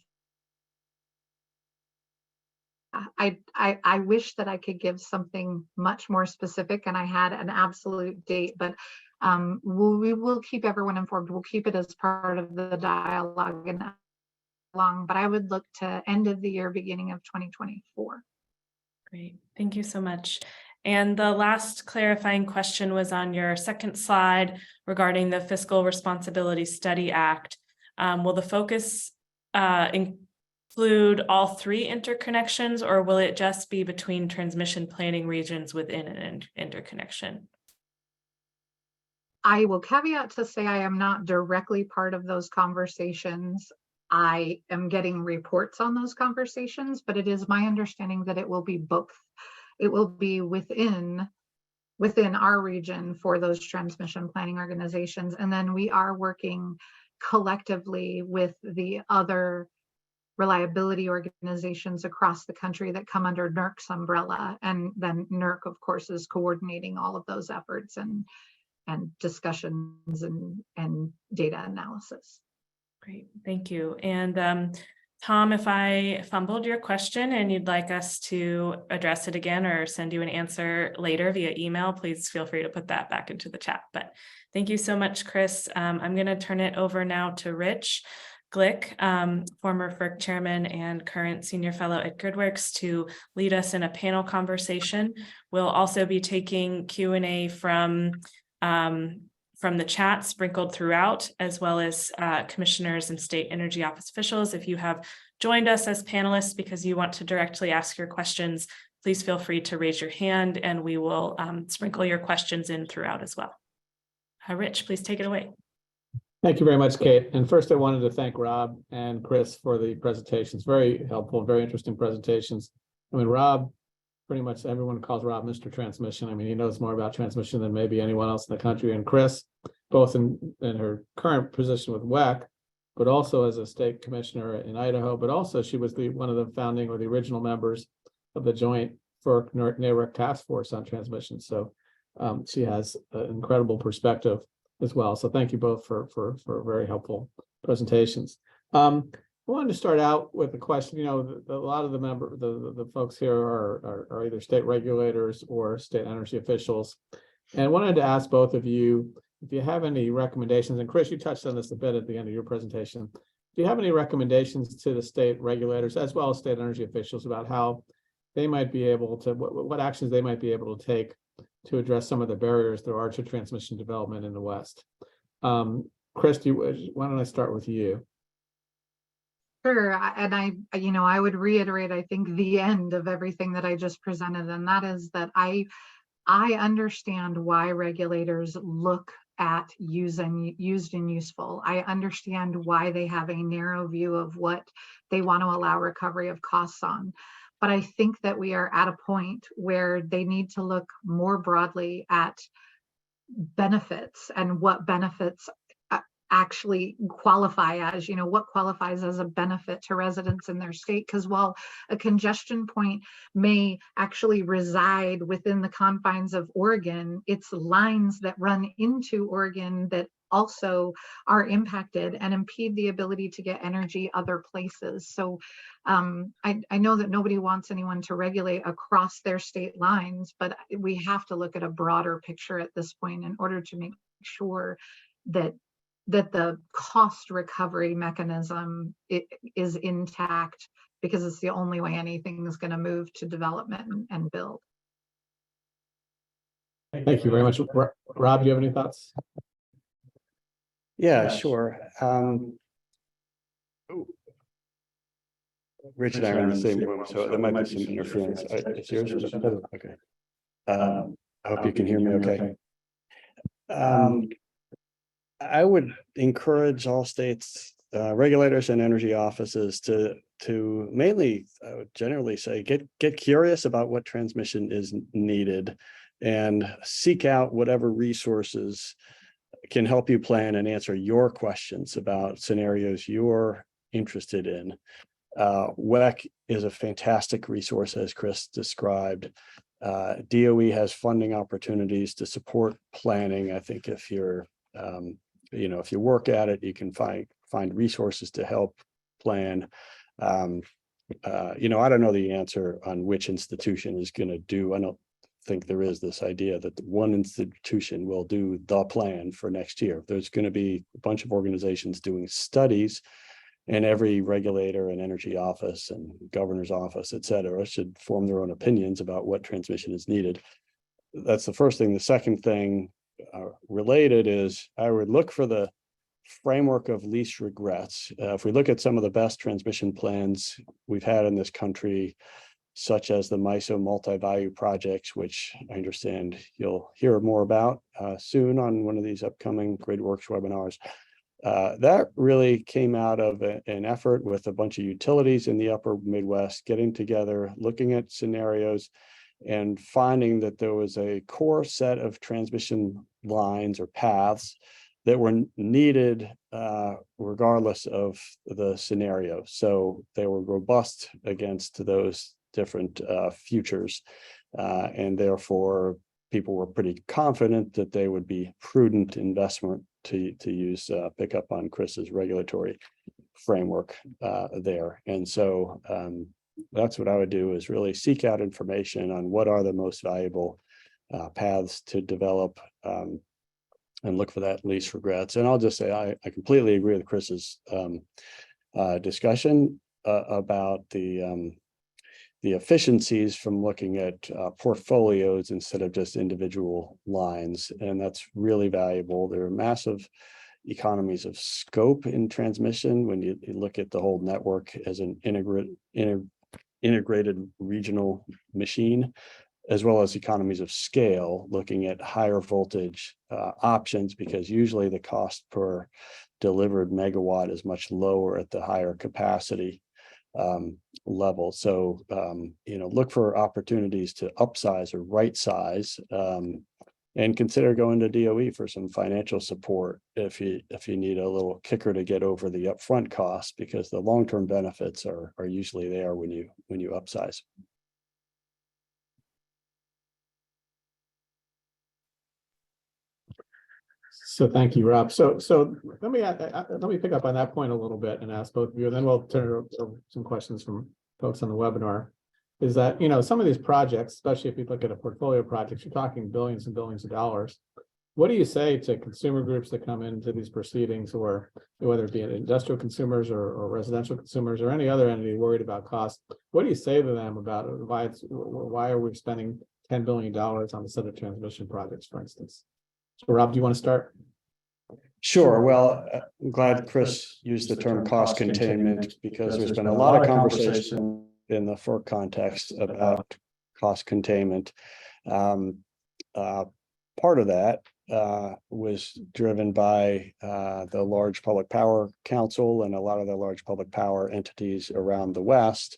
C: I wish that I could give something much more specific and I had an absolute date, but we will keep everyone informed. We'll keep it as part of the dialogue and along, but I would look to end of the year, beginning of 2024.
A: Great, thank you so much. And the last clarifying question was on your second slide regarding the Fiscal Responsibility Study Act. Will the focus include all three interconnections, or will it just be between transmission planning regions within an interconnection?
C: I will caveat to say I am not directly part of those conversations. I am getting reports on those conversations, but it is my understanding that it will be both. It will be within our region for those transmission planning organizations. And then we are working collectively with the other reliability organizations across the country that come under NERC's umbrella. And then NERC, of course, is coordinating all of those efforts and discussions and data analysis.
A: Great, thank you. And Tom, if I fumbled your question and you'd like us to address it again or send you an answer later via email, please feel free to put that back into the chat. But thank you so much, Chris. I'm going to turn it over now to Rich Glick, former FERC chairman and current senior fellow at GridWorks, to lead us in a panel conversation. We'll also be taking Q&A from the chat sprinkled throughout, as well as commissioners and state energy office officials. If you have joined us as panelists because you want to directly ask your questions, please feel free to raise your hand and we will sprinkle your questions in throughout as well. Rich, please take it away.
D: Thank you very much, Kate. And first, I wanted to thank Rob and Chris for the presentations. Very helpful, very interesting presentations. I mean, Rob, pretty much everyone calls Rob Mr. Transmission. I mean, he knows more about transmission than maybe anyone else in the country. And Chris, both in her current position with WEC, but also as a state commissioner in Idaho, but also she was one of the founding or the original members of the joint FERC-NAREC task force on transmission. So she has an incredible perspective as well. So thank you both for very helpful presentations. I wanted to start out with a question. You know, a lot of the folks here are either state regulators or state energy officials. And I wanted to ask both of you if you have any recommendations, and Chris, you touched on this a bit at the end of your presentation. Do you have any recommendations to the state regulators as well as state energy officials about how they might be able to, what actions they might be able to take to address some of the barriers there are to transmission development in the West? Chris, why don't I start with you?
C: Sure, and I would reiterate, I think, the end of everything that I just presented, and that is that I understand why regulators look at used and useful. I understand why they have a narrow view of what they want to allow recovery of costs on. But I think that we are at a point where they need to look more broadly at benefits and what benefits actually qualify as, what qualifies as a benefit to residents in their state. Because while a congestion point may actually reside within the confines of Oregon, it's lines that run into Oregon that also are impacted and impede the ability to get energy other places. So I know that nobody wants anyone to regulate across their state lines, but we have to look at a broader picture at this point in order to make sure that the cost recovery mechanism is intact, because it's the only way anything is going to move to development and build.
D: Thank you very much. Rob, do you have any thoughts?
B: Yeah, sure. Rich and I are in the same room, so there might be some interference. Is yours? Okay. I hope you can hear me okay. I would encourage all states, regulators and energy offices to mainly, I would generally say, get curious about what transmission is needed and seek out whatever resources can help you plan and answer your questions about scenarios you're interested in. WEC is a fantastic resource, as Chris described. DOE has funding opportunities to support planning. I think if you're if you work at it, you can find resources to help plan. I don't know the answer on which institution is going to do. I don't think there is this idea that one institution will do the plan for next year. There's going to be a bunch of organizations doing studies, and every regulator and energy office and governor's office, et cetera, should form their own opinions about what transmission is needed. That's the first thing. The second thing related is I would look for the framework of least regrets. If we look at some of the best transmission plans we've had in this country, such as the MISO multi-value projects, which I understand you'll hear more about soon on one of these upcoming GridWorks webinars. That really came out of an effort with a bunch of utilities in the upper Midwest getting together, looking at scenarios, and finding that there was a core set of transmission lines or paths that were needed regardless of the scenario. So they were robust against those different futures. And therefore, people were pretty confident that they would be prudent investment to use pick up on Chris's regulatory framework there. And so that's what I would do, is really seek out information on what are the most valuable paths to develop and look for that least regrets. And I'll just say I completely agree with Chris's discussion about the efficiencies from looking at portfolios instead of just individual lines. And that's really valuable. There are massive economies of scope in transmission when you look at the whole network as an integrated regional machine, as well as economies of scale, looking at higher voltage options, because usually the cost per delivered megawatt is much lower at the higher capacity level. So, look for opportunities to upsize or right size, and consider going to DOE for some financial support if you need a little kicker to get over the upfront costs, because the long-term benefits are usually there when you upsize.
D: So thank you, Rob. So let me pick up on that point a little bit and ask both of you, and then we'll turn over some questions from folks on the webinar. Is that, some of these projects, especially if you look at a portfolio of projects, you're talking billions and billions of dollars. What do you say to consumer groups that come into these proceedings, or whether it be industrial consumers or residential consumers or any other entity worried about cost? What do you say to them about why are we spending $10 billion on a set of transmission projects, for instance? So Rob, do you want to start?
B: Sure. Well, I'm glad Chris used the term cost containment, because there's been a lot of conversation in the FERC context about cost containment. Part of that was driven by the large public power council and a lot of the large public power entities around the West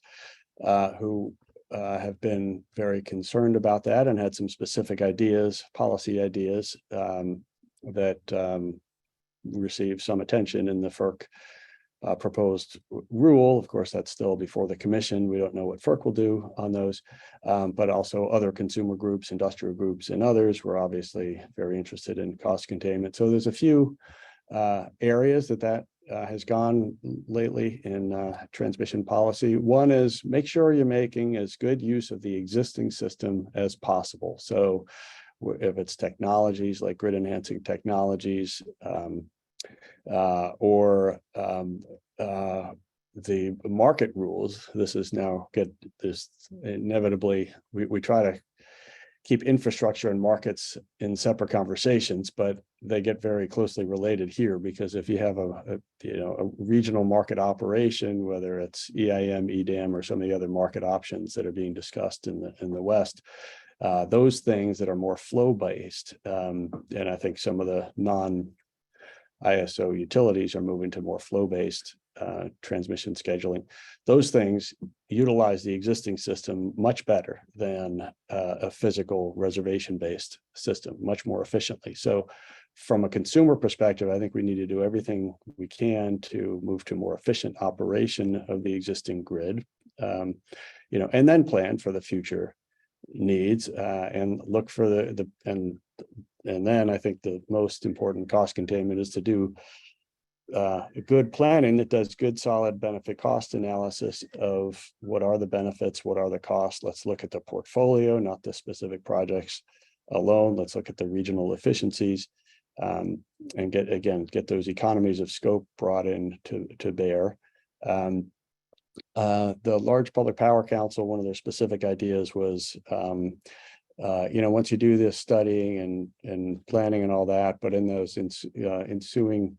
B: who have been very concerned about that and had some specific ideas, policy ideas that received some attention in the FERC proposed rule. Of course, that's still before the commission. We don't know what FERC will do on those, but also other consumer groups, industrial groups, and others were obviously very interested in cost containment. So there's a few areas that has gone lately in transmission policy. One is make sure you're making as good use of the existing system as possible. So if it's technologies like grid enhancing technologies, or the market rules, this is now inevitably, we try to keep infrastructure and markets in separate conversations, but they get very closely related here, because if you have a regional market operation, whether it's EIM, EDAM, or some of the other market options that are being discussed in the West, those things that are more flow based, and I think some of the non-ISO utilities are moving to more flow based transmission scheduling. Those things utilize the existing system much better than a physical reservation based system, much more efficiently. So from a consumer perspective, I think we need to do everything we can to move to more efficient operation of the existing grid, and then plan for the future needs and look for and then I think the most important cost containment is to do good planning that does good solid benefit cost analysis of what are the benefits, what are the costs. Let's look at the portfolio, not the specific projects alone. Let's look at the regional efficiencies and get those economies of scope brought in to bear. The large public power council, one of their specific ideas was once you do this studying and planning and all that, but in those ensuing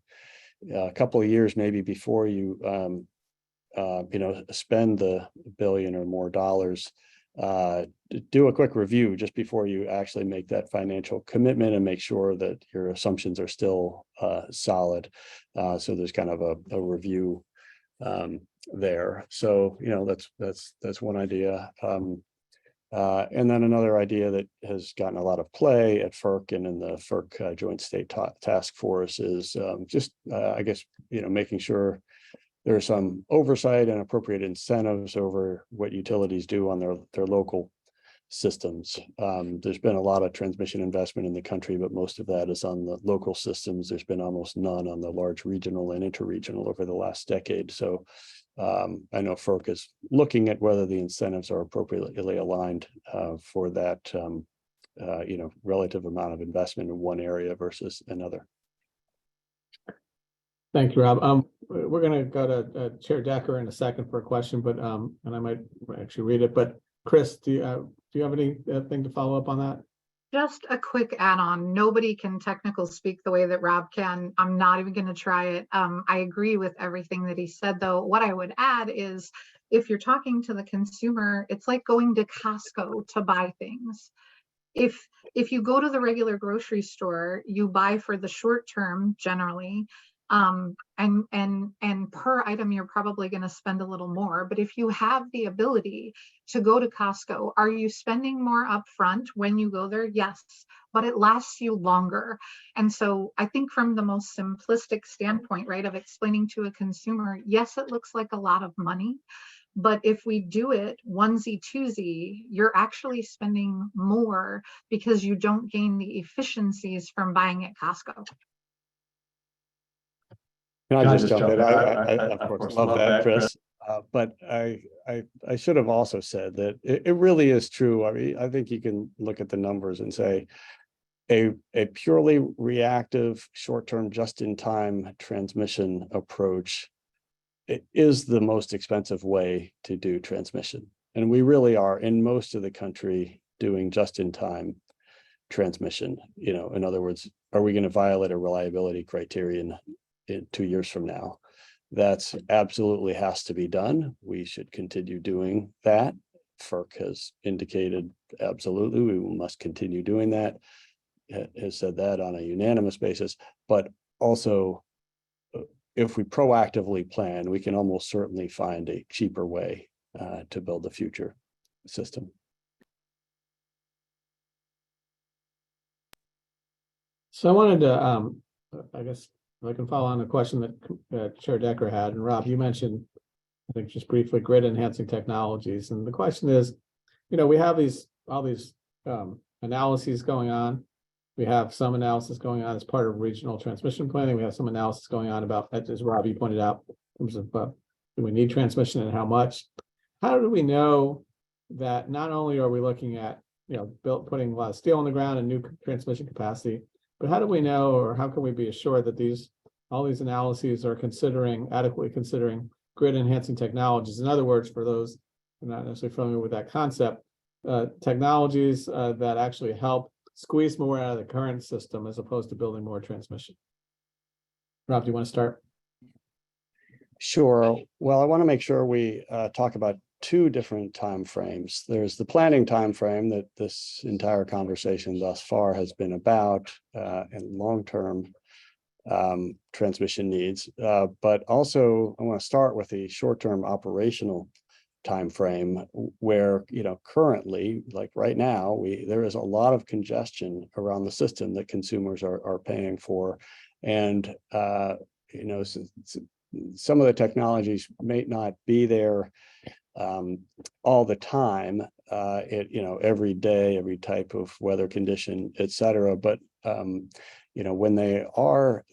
B: a couple of years, maybe before you spend the $1 billion or more, do a quick review just before you actually make that financial commitment and make sure that your assumptions are still solid. So there's kind of a review there. So that's one idea. And then another idea that has gotten a lot of play at FERC and in the FERC Joint State Task Force is just, I guess, making sure there's some oversight and appropriate incentives over what utilities do on their local systems. There's been a lot of transmission investment in the country, but most of that is on the local systems. There's been almost none on the large regional and interregional over the last decade. So I know FERC is looking at whether the incentives are appropriately aligned for that, relative amount of investment in one area versus another. Thank you, Rob. We're going to go to Chair Decker in a second for a question, but and I might actually read it. But Chris, do you have anything to follow up on that?
C: Just a quick add-on. Nobody can technical speak the way that Rob can. I'm not even going to try it. I agree with everything that he said, though. What I would add is, if you're talking to the consumer, it's like going to Costco to buy things. If you go to the regular grocery store, you buy for the short term generally. And per item, you're probably going to spend a little more. But if you have the ability to go to Costco, are you spending more upfront when you go there? Yes, but it lasts you longer. And so I think from the most simplistic standpoint, right, of explaining to a consumer, yes, it looks like a lot of money, but if we do it onesie twosie, you're actually spending more because you don't gain the efficiencies from buying at Costco.
B: Can I just jump in? I of course love that, Chris. But I should have also said that it really is true. I mean, I think you can look at the numbers and say a purely reactive, short-term, just-in-time transmission approach, it is the most expensive way to do transmission. And we really are in most of the country doing just-in-time transmission. In other words, are we going to violate a reliability criterion in 2 years from now? That's absolutely has to be done. We should continue doing that. FERC has indicated absolutely we must continue doing that, has said that on a unanimous basis. But also, if we proactively plan, we can almost certainly find a cheaper way to build the future system.
D: So I wanted to, I guess, if I can follow on the question that Chair Decker had, and Rob, you mentioned, I think just briefly, grid enhancing technologies. And the question is, we have all these analyses going on. We have some analysis going on as part of regional transmission planning. We have some analysis going on about, as Robbie pointed out, in terms of do we need transmission and how much? How do we know that not only are we looking at, putting a lot of steel on the ground and new transmission capacity, but how do we know, or how can we be assured that all these analyses are adequately considering grid enhancing technologies? In other words, for those who are not necessarily familiar with that concept, technologies that actually help squeeze more out of the current system as opposed to building more transmission. Rob, do you want to start?
B: Sure. Well, I want to make sure we talk about two different time frames. There's the planning time frame that this entire conversation thus far has been about, and long-term transmission needs. But also, I want to start with the short-term operational time frame where, currently, like right now, there is a lot of congestion around the system that consumers are paying for. And some of the technologies may not be there all the time, every day, every type of weather condition, et cetera. But when they are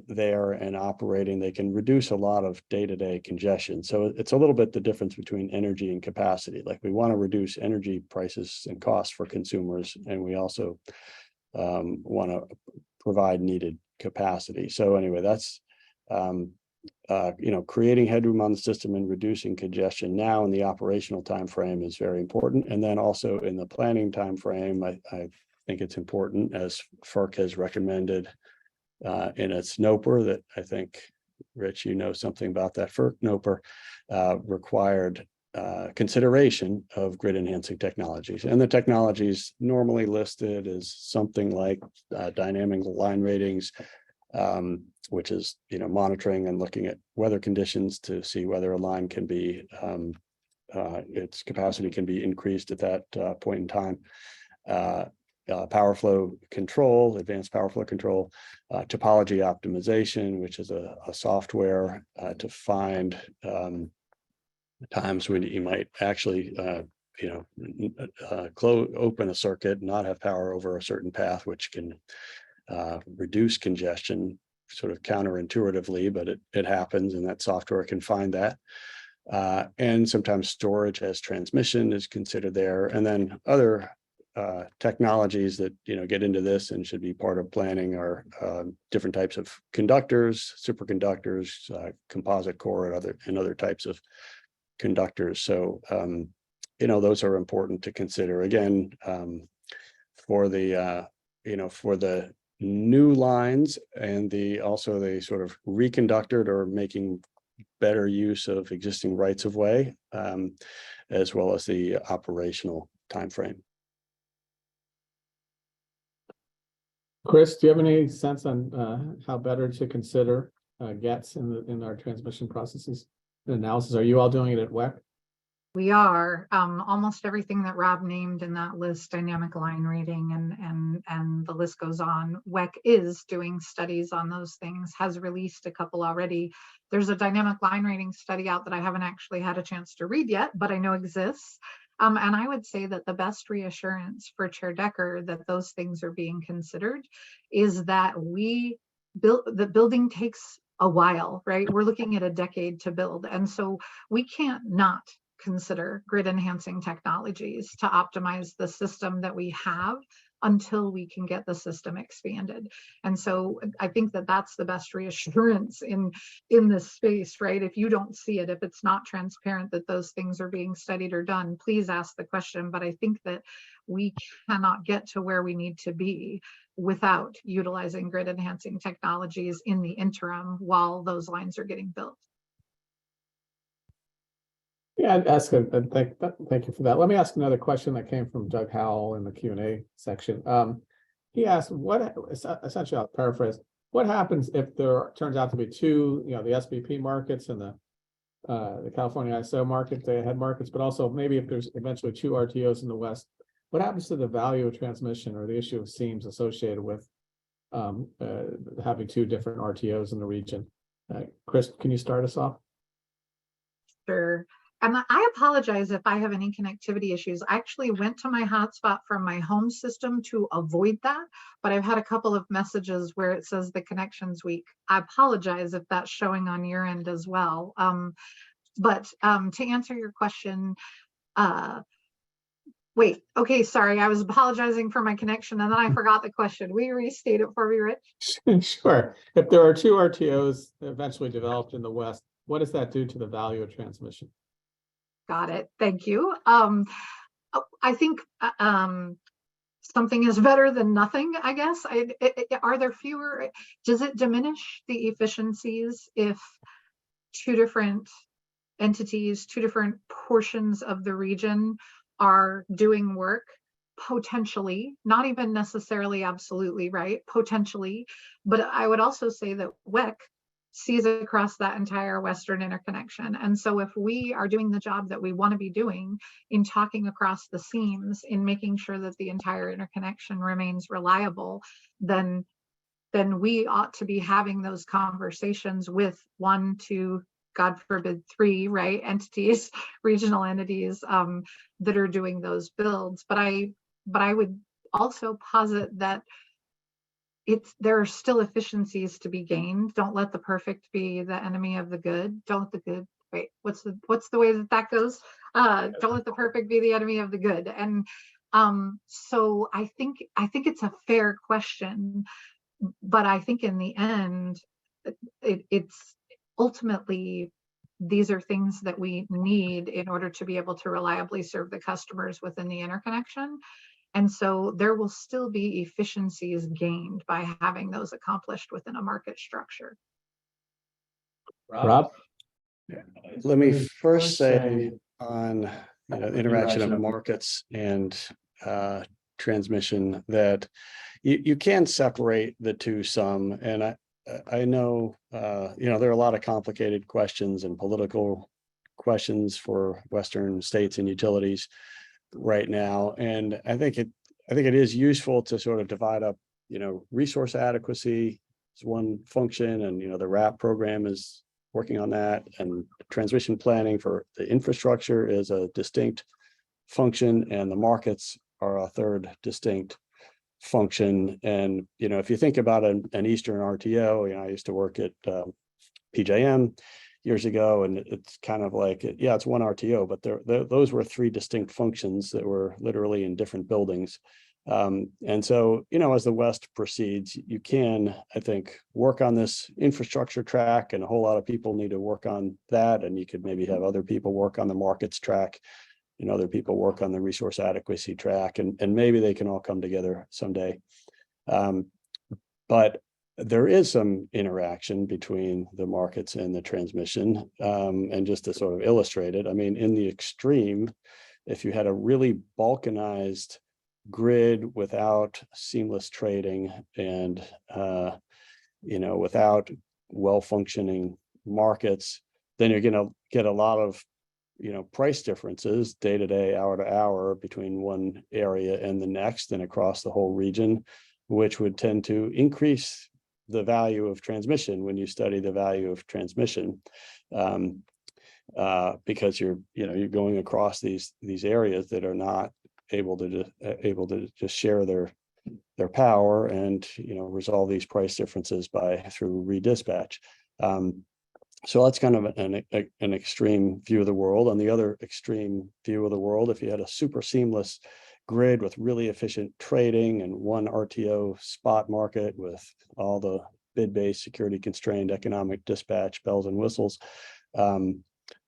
B: there and operating, they can reduce a lot of day-to-day congestion. So it's a little bit the difference between energy and capacity. Like, we want to reduce energy prices and costs for consumers, and we also want to provide needed capacity. So anyway, that's creating headroom on the system and reducing congestion now in the operational time frame is very important. And then also in the planning time frame, I think it's important, as FERC has recommended in its NOPR, that I think, Rich, something about that. FERC NOPR required consideration of grid enhancing technologies. And the technologies normally listed is something like dynamic line ratings, which is monitoring and looking at weather conditions to see whether a line can be its capacity can be increased at that point in time. Power flow control, advanced power flow control, topology optimization, which is a software to find times when you might actually open a circuit, not have power over a certain path, which can reduce congestion sort of counterintuitively, but it happens, and that software can find that. And sometimes storage as transmission is considered there. And then other technologies that get into this and should be part of planning are different types of conductors, superconductors, composite core, and other types of conductors. So those are important to consider. Again, for the new lines and also the sort of reconductored or making better use of existing rights of way, as well as the operational timeframe.
D: Chris, do you have any sense on how better to consider GETs in our transmission processes and analysis? Are you all doing it at WEC?
C: We are. Almost everything that Rob named in that list, dynamic line rating and the list goes on. WEC is doing studies on those things, has released a couple already. There's a dynamic line rating study out that I haven't actually had a chance to read yet, but I know exists. And I would say that the best reassurance for Chair Decker that those things are being considered is that the building takes a while, right? We're looking at a decade to build. And so we can't not consider grid enhancing technologies to optimize the system that we have until we can get the system expanded. And so I think that that's the best reassurance in this space, right? If you don't see it, if it's not transparent that those things are being studied or done, please ask the question. But I think that we cannot get to where we need to be without utilizing grid enhancing technologies in the interim while those lines are getting built.
D: Yeah, I'd ask, and thank you for that. Let me ask another question that came from Doug Howell in the Q&A section. He asked, essentially, I'll paraphrase, what happens if there turns out to be two, the SPP markets and the California ISO market, the head markets, but also maybe if there's eventually two RTOs in the West, what happens to the value of transmission or the issue of seams associated with having two different RTOs in the region? Chris, can you start us off?
C: Sure. And I apologize if I have any connectivity issues. I actually went to my hotspot from my home system to avoid that, but I've had a couple of messages where it says the connection's weak. I apologize if that's showing on your end as well. But to answer your question, wait, okay, sorry, I was apologizing for my connection and then I forgot the question. Will you restate it for me, Rich?
D: Sure. If there are two RTOs eventually developed in the West, what does that do to the value of transmission?
C: Got it. Thank you. I think something is better than nothing, I guess. Are there fewer? Does it diminish the efficiencies if two different entities, two different portions of the region are doing work? Potentially, not even necessarily absolutely, right? Potentially. But I would also say that WEC sees across that entire Western interconnection. And so if we are doing the job that we want to be doing in talking across the seams, in making sure that the entire interconnection remains reliable, then we ought to be having those conversations with 1, 2, God forbid 3, right, entities, regional entities that are doing those builds. But I would also posit that there are still efficiencies to be gained. Don't let the perfect be the enemy of the good. Don't let the good, wait, what's the way that goes? Don't let the perfect be the enemy of the good. And so I think it's a fair question, but I think in the end, it's ultimately, these are things that we need in order to be able to reliably serve the customers within the interconnection. And so there will still be efficiencies gained by having those accomplished within a market structure.
D: Rob?
B: Let me first say on the interaction of markets and transmission that you can separate the two some. And I know, there are a lot of complicated questions and political questions for Western states and utilities right now. And I think it is useful to sort of divide up, resource adequacy is one function, and, the RAP program is working on that, and transmission planning for the infrastructure is a distinct function, and the markets are a third distinct function. And, if you think about an Eastern RTO, I used to work at PJM years ago, and it's kind of like, it's one RTO, but those were three distinct functions that were literally in different buildings. And so, as the West proceeds, you can, I think, work on this infrastructure track, and a whole lot of people need to work on that. And you could maybe have other people work on the markets track, and other people work on the resource adequacy track, and maybe they can all come together someday. But there is some interaction between the markets and the transmission. And just to sort of illustrate it, I mean, in the extreme, if you had a really balkanized grid without seamless trading and, without well-functioning markets, then you're going to get a lot of, price differences day to day, hour to hour between one area and the next and across the whole region, which would tend to increase the value of transmission when you study the value of transmission, because you're going across these areas that are not able to just share their power and resolve these price differences through redispatch. So that's kind of an extreme view of the world. On the other extreme view of the world, if you had a super seamless grid with really efficient trading and one RTO spot market with all the bid-based, security constrained economic dispatch bells and whistles,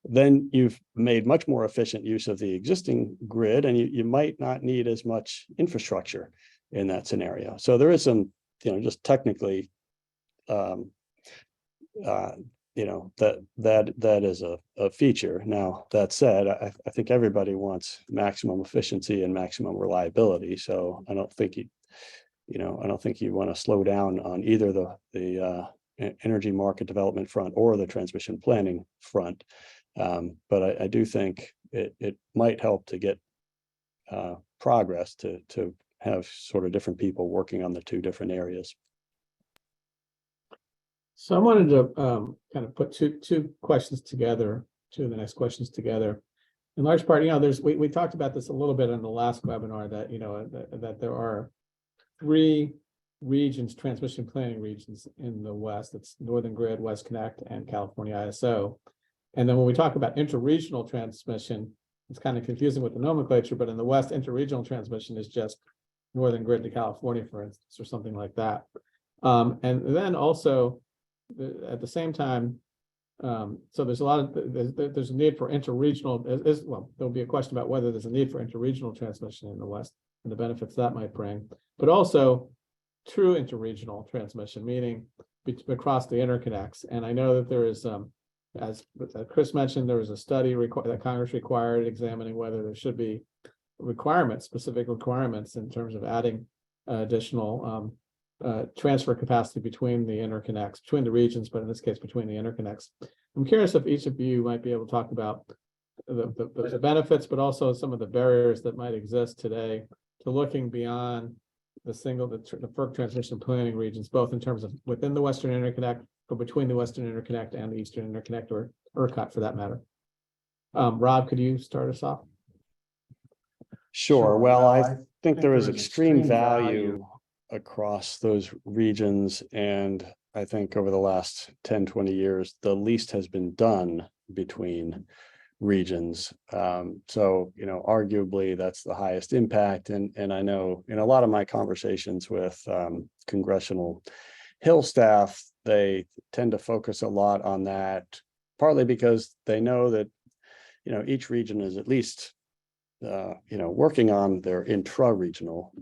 B: then you've made much more efficient use of the existing grid, and you might not need as much infrastructure in that scenario. So there is some, just technically, that is a feature. Now, that said, I think everybody wants maximum efficiency and maximum reliability. So I don't think you want to slow down on either the energy market development front or the transmission planning front. But I do think it might help to get progress to have sort of different people working on the two different areas.
D: So I wanted to kind of put two questions together, two of the next questions together. In large part, we talked about this a little bit in the last webinar, that that there are three regions, transmission planning regions in the West. It's Northern Grid, West Connect, and California ISO. And then when we talk about interregional transmission, it's kind of confusing with the nomenclature, but in the West, interregional transmission is just Northern Grid to California, for instance, or something like that. And then also, at the same time, so there's a need for interregional. There'll be a question about whether there's a need for interregional transmission in the West and the benefits that might bring, but also true interregional transmission, meaning across the interconnects. And I know that there is, as Chris mentioned, there was a study that Congress required examining whether there should be specific requirements in terms of adding additional transfer capacity between the interconnects, between the regions, but in this case, between the interconnects. I'm curious if each of you might be able to talk about the benefits, but also some of the barriers that might exist today to looking beyond the FERC transmission planning regions, both in terms of within the Western Interconnect, but between the Western Interconnect and the Eastern Interconnect, or ERCOT for that matter. Rob, could you start us off?
B: Sure. Well, I think there is extreme value across those regions. And I think over the last 10, 20 years, the least has been done between regions. So, arguably that's the highest impact. And I know in a lot of my conversations with congressional Hill staff, they tend to focus a lot on that, partly because they know that, each region is at least working on their intra-regional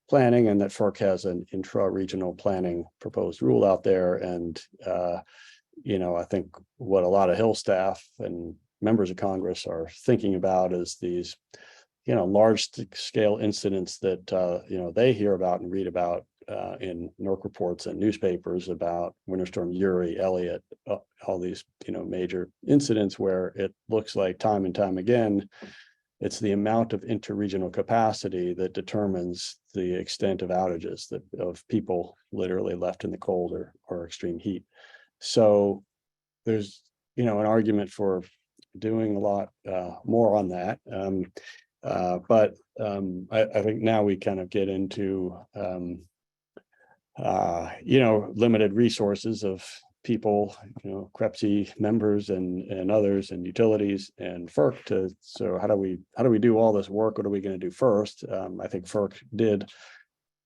B: planning, and that FERC has an intra-regional planning proposed rule out there. And, I think what a lot of Hill staff and members of Congress are thinking about is these, large scale incidents that, they hear about and read about in NORC reports and newspapers about Winter Storm Uri, Elliott, all these, major incidents where it looks like time and time again, it's the amount of interregional capacity that determines the extent of outages, of people literally left in the cold or extreme heat. So there's, an argument for doing a lot more on that. But I think now we kind of get into, limited resources of people, CREPC members and others and utilities and FERC so how do we do all this work? What are we going to do first? I think FERC did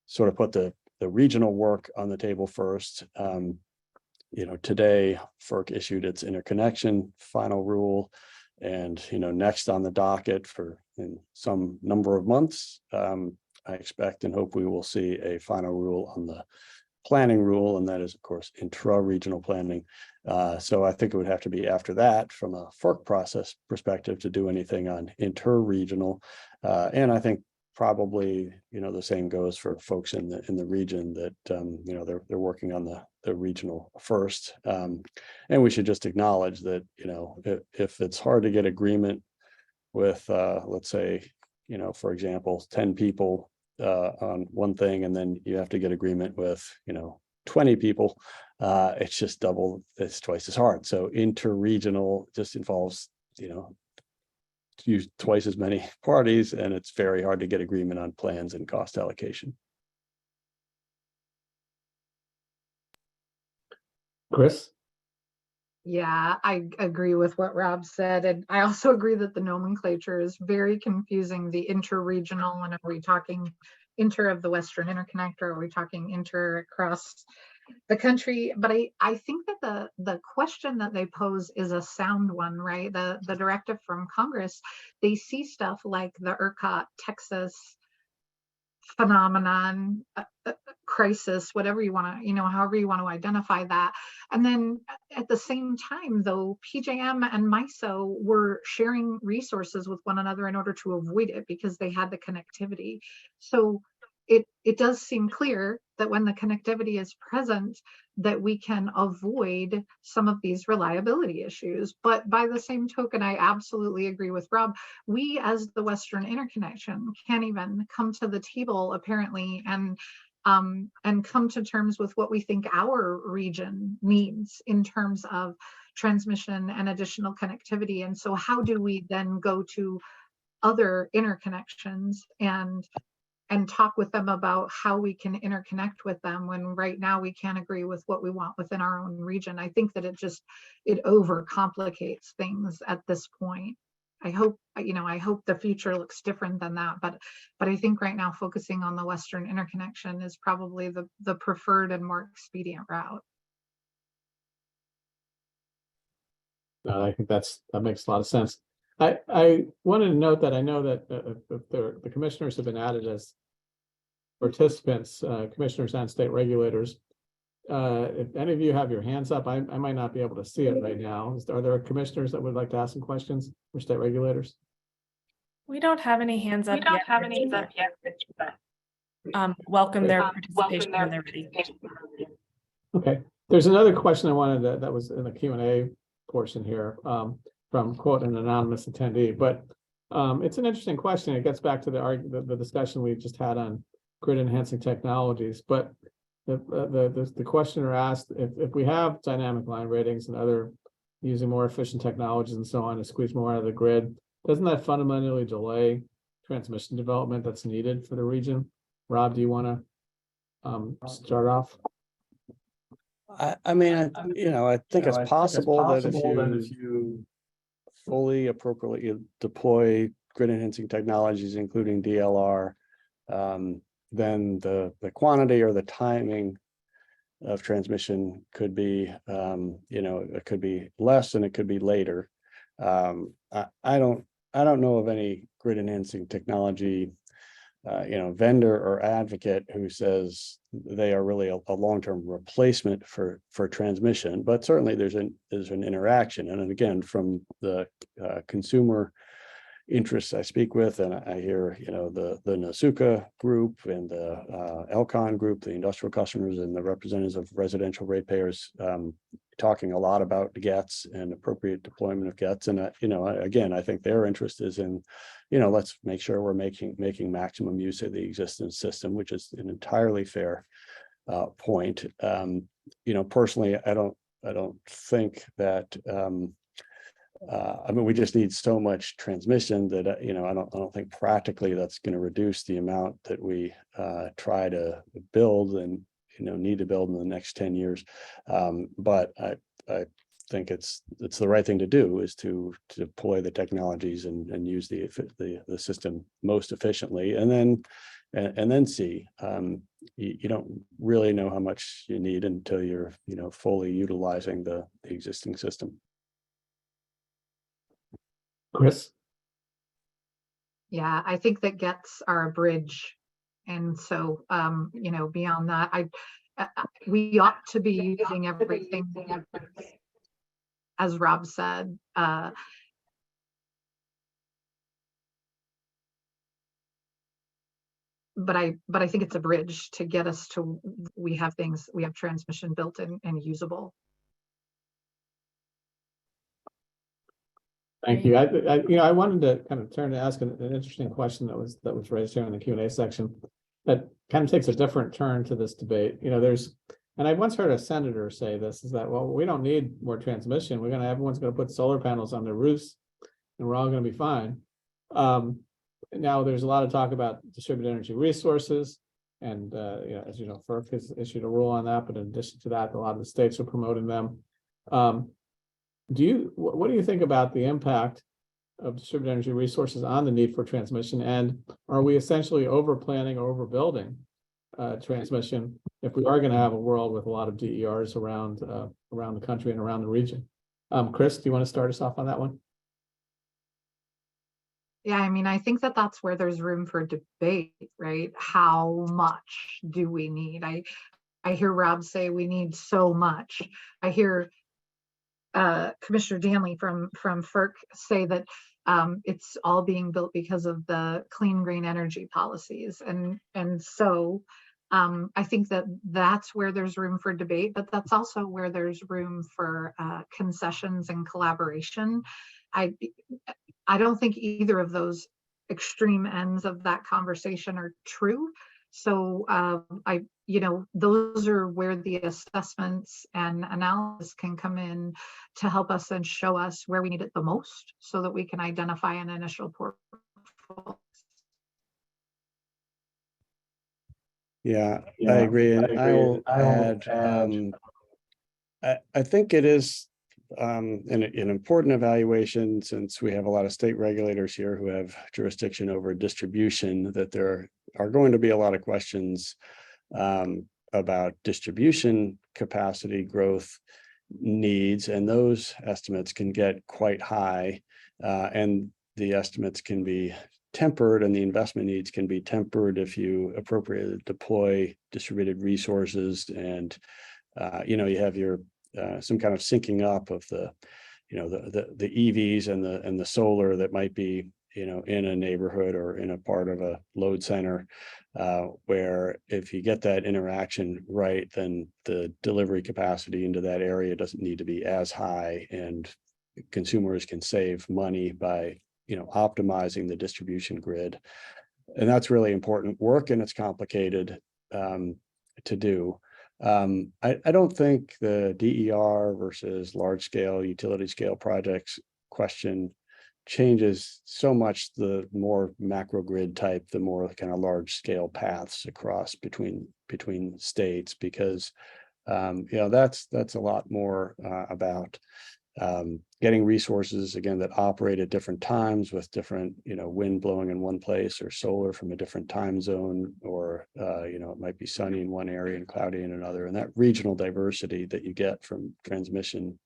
B: sort of put the regional work on the table first. Today FERC issued its interconnection final rule, and next on the docket in some number of months, I expect and hope we will see a final rule on the planning rule, and that is of course intra-regional planning. So I think it would have to be after that from a FERC process perspective to do anything on inter-regional, and I think probably the same goes for folks in the region that they're working on the regional first, and we should just acknowledge that if it's hard to get agreement with let's say for example 10 people on one thing, and then you have to get agreement with 20 people, it's twice as hard. So inter-regional just involves use twice as many parties, and it's very hard to get agreement on plans and cost allocation.
D: Chris?
C: Yeah, I agree with what Rob said. And I also agree that the nomenclature is very confusing, the inter-regional. And are we talking inter of the Western Interconnector? Are we talking inter across the country? But I think that the question that they pose is a sound one, right? The directive from Congress, they see stuff like the ERCOT Texas phenomenon, crisis, whatever you want to, however you want to identify that. And then at the same time, though, PJM and MISO were sharing resources with one another in order to avoid it because they had the connectivity. So it does seem clear that when the connectivity is present, that we can avoid some of these reliability issues. But by the same token, I absolutely agree with Rob. We, as the Western Interconnection, can't even come to the table, apparently, and come to terms with what we think our region needs in terms of transmission and additional connectivity. And so how do we then go to other interconnections and talk with them about how we can interconnect with them when right now we can't agree with what we want within our own region? I think that it overcomplicates things at this point. I hope the future looks different than that, but I think right now focusing on the Western Interconnection is probably the preferred and more expedient route.
D: I think that makes a lot of sense. I wanted to note that I know that the commissioners have been added as participants, commissioners and state regulators. If any of you have your hands up, I might not be able to see it right now. Are there commissioners that would like to ask some questions for state regulators?
A: We don't have any hands up yet. Welcome their participation when they're ready.
D: Okay. There's another question I wanted that was in the Q&A portion here from quote an anonymous attendee, but it's an interesting question. It gets back to the discussion we just had on grid enhancing technologies, but the questioner asked if we have dynamic line ratings and other using more efficient technologies and so on to squeeze more out of the grid, doesn't that fundamentally delay transmission development that's needed for the region? Rob, do you want to start off?
B: I think it's possible that if you fully appropriately deploy grid enhancing technologies, including DLR, then the quantity or the timing of transmission could be, it could be less and it could be later. I don't know of any grid enhancing technology, vendor or advocate who says they are really a long-term replacement for transmission, but certainly there's an interaction. And again, from the consumer interests I speak with, and I hear, the Nasuka group and the Elcon group, the industrial customers and the representatives of residential ratepayers talking a lot about GETS and appropriate deployment of GETS. And, again, I think their interest is in, let's make sure we're making maximum use of the existing system, which is an entirely fair point. Personally, I don't think that, we just need so much transmission that, I don't think practically that's going to reduce the amount that we try to build and, need to build in the next 10 years. But I think it's the right thing to do, is to deploy the technologies and use the system most efficiently, and then see. You don't really know how much you need until you're, fully utilizing the existing system.
D: Chris?
C: Yeah, I think that GETS are a bridge. And so, beyond that, we ought to be using everything, as Rob said. But I think it's a bridge to get us to, we have transmission built in and usable.
D: Thank you. I wanted to kind of turn to ask an interesting question that was raised here in the Q&A section that kind of takes a different turn to this debate. And I once heard a senator say this, is that, well, we don't need more transmission. Everyone's going to put solar panels on their roofs and we're all going to be fine. Now there's a lot of talk about distributed energy resources, and as you know, FERC has issued a rule on that, but in addition to that, a lot of the states are promoting them. What do you think about the impact of distributed energy resources on the need for transmission? And are we essentially over planning or overbuilding transmission if we are going to have a world with a lot of DERs around the country and around the region? Chris, do you want to start us off on that one?
C: Yeah, I think that's where there's room for debate, right? How much do we need? I hear Rob say we need so much. I hear Commissioner Danley from FERC say that it's all being built because of the clean green energy policies, and so I think that's where there's room for debate, but that's also where there's room for concessions and collaboration. I don't think either of those extreme ends of that conversation are true. So those are where the assessments and analysis can come in to help us and show us where we need it the most, so that we can identify an initial portfolio.
B: Yeah, I agree. And I will add, I think it is an important evaluation, since we have a lot of state regulators here who have jurisdiction over distribution, that there are going to be a lot of questions about distribution capacity growth needs, and those estimates can get quite high, and the estimates can be tempered, and the investment needs can be tempered if you appropriately deploy distributed resources, and you have your some kind of syncing up of the EVs and the solar that might be in a neighborhood or in a part of a load center, where if you get that interaction right, then the delivery capacity into that area doesn't need to be as high, and consumers can save money by optimizing the distribution grid. And that's really important work, and it's complicated to do. I don't think the DER versus large scale utility scale projects question changes so much the more macro grid type, the more kind of large scale paths across between states, because that's a lot more about getting resources, again, that operate at different times with different wind blowing in one place, or solar from a different time zone, or it might be sunny in one area and cloudy in another, and that regional diversity that you get from transmission,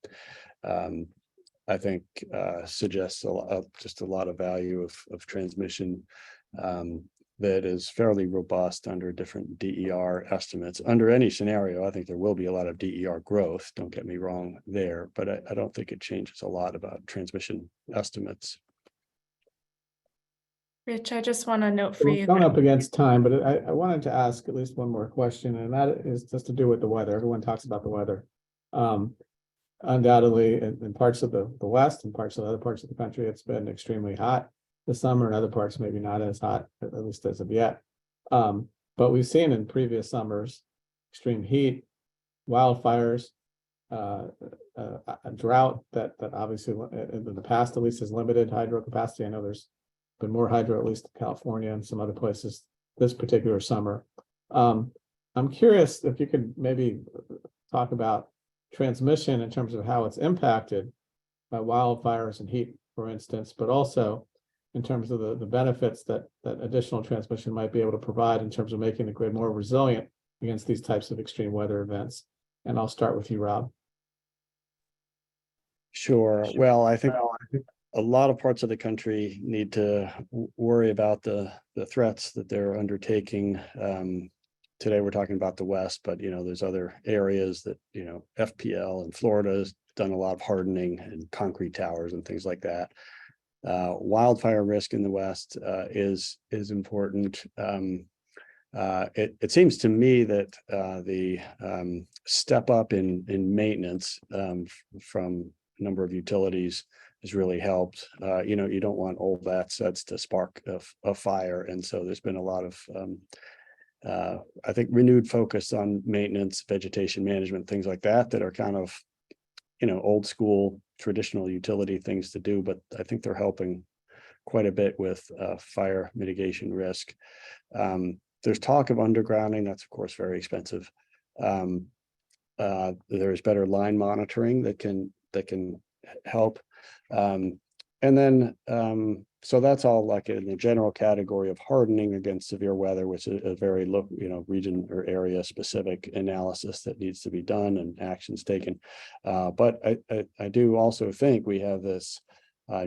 B: I think suggests just a lot of value of transmission that is fairly robust under different DER estimates. Under any scenario, I think there will be a lot of DER growth, don't get me wrong there, but I don't think it changes a lot about transmission estimates.
A: Rich, I just want to note for
D: We're
A: you.
D: coming up against time, but I wanted to ask at least one more question, and that is just to do with the weather. Everyone talks about the weather. Undoubtedly, in parts of the West and parts of other parts of the country, it's been extremely hot this summer, and other parts maybe not as hot, at least as of yet. But we've seen in previous summers extreme heat, wildfires, a drought that obviously in the past at least has limited hydro capacity. I know there's been more hydro, at least in California and some other places this particular summer. I'm curious if you could maybe talk about transmission in terms of how it's impacted by wildfires and heat, for instance, but also in terms of the benefits that additional transmission might be able to provide in terms of making the grid more resilient against these types of extreme weather events. And I'll start with you, Rob.
B: Sure. Well, I think a lot of parts of the country need to worry about the threats that they're undertaking. Today we're talking about the West, but there's other areas that FPL in Florida has done a lot of hardening and concrete towers and things like that. Wildfire risk in the West is important. It seems to me that the step up in maintenance from a number of utilities has really helped. You don't want old assets to spark a fire, and so there's been a lot of I think renewed focus on maintenance, vegetation management, things like that are kind of old school traditional utility things to do, but I think they're helping quite a bit with fire mitigation risk. There's talk of undergrounding. That's of course very expensive. There's better line monitoring that can help. And then so that's all like in the general category of hardening against severe weather, which is a very low, region or area specific analysis that needs to be done and actions taken. But I do also think we have this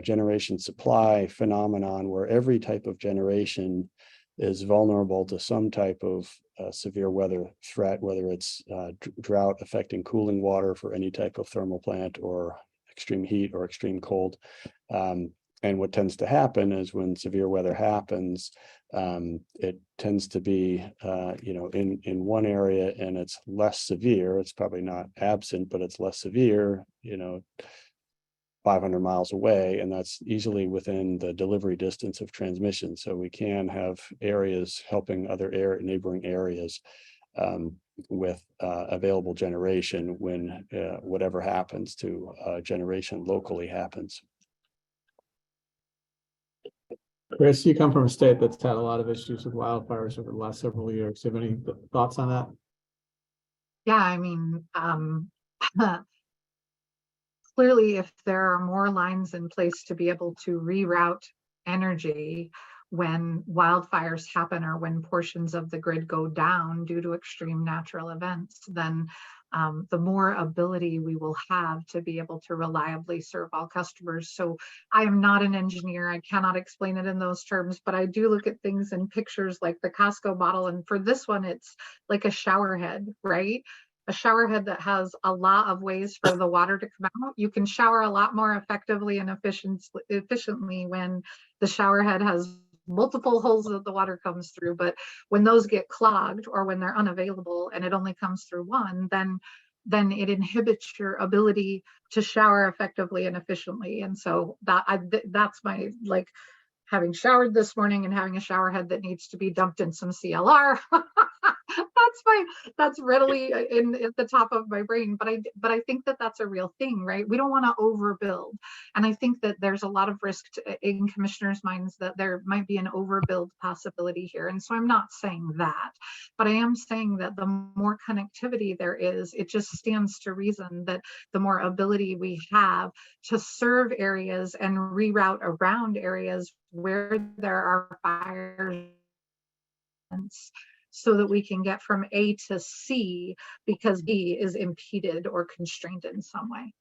B: generation supply phenomenon where every type of generation is vulnerable to some type of severe weather threat, whether it's drought affecting cooling water for any type of thermal plant or extreme heat or extreme cold. And what tends to happen is when severe weather happens, it tends to be, in one area and it's less severe. It's probably not absent, but it's less severe, 500 miles away, and that's easily within the delivery distance of transmission. So we can have areas helping other neighboring areas with available generation when whatever happens to generation locally happens.
D: Chris, you come from a state that's had a lot of issues with wildfires over the last several years. Do you have any thoughts on that?
C: Yeah, I mean, clearly, if there are more lines in place to be able to reroute energy when wildfires happen or when portions of the grid go down due to extreme natural events, then the more ability we will have to be able to reliably serve all customers. So I am not an engineer. I cannot explain it in those terms, but I do look at things in pictures like the Costco model. And for this one, it's like a shower head, right? A shower head that has a lot of ways for the water to come out. You can shower a lot more effectively and efficiently when the shower head has multiple holes that the water comes through. But when those get clogged or when they're unavailable and it only comes through one, then it inhibits your ability to shower effectively and efficiently. And so that's my, like, having showered this morning and having a shower head that needs to be dumped in some CLR. That's readily at the top of my brain, but I think that that's a real thing, right? We don't want to overbuild, and I think that there's a lot of risk in commissioners' minds that there might be an overbuild possibility here, and so I'm not saying that, but I am saying that the more connectivity there is, it just stands to reason that the more ability we have to serve areas and reroute around areas where there are fires, so that we can get from A to C because B is impeded or constrained in some way.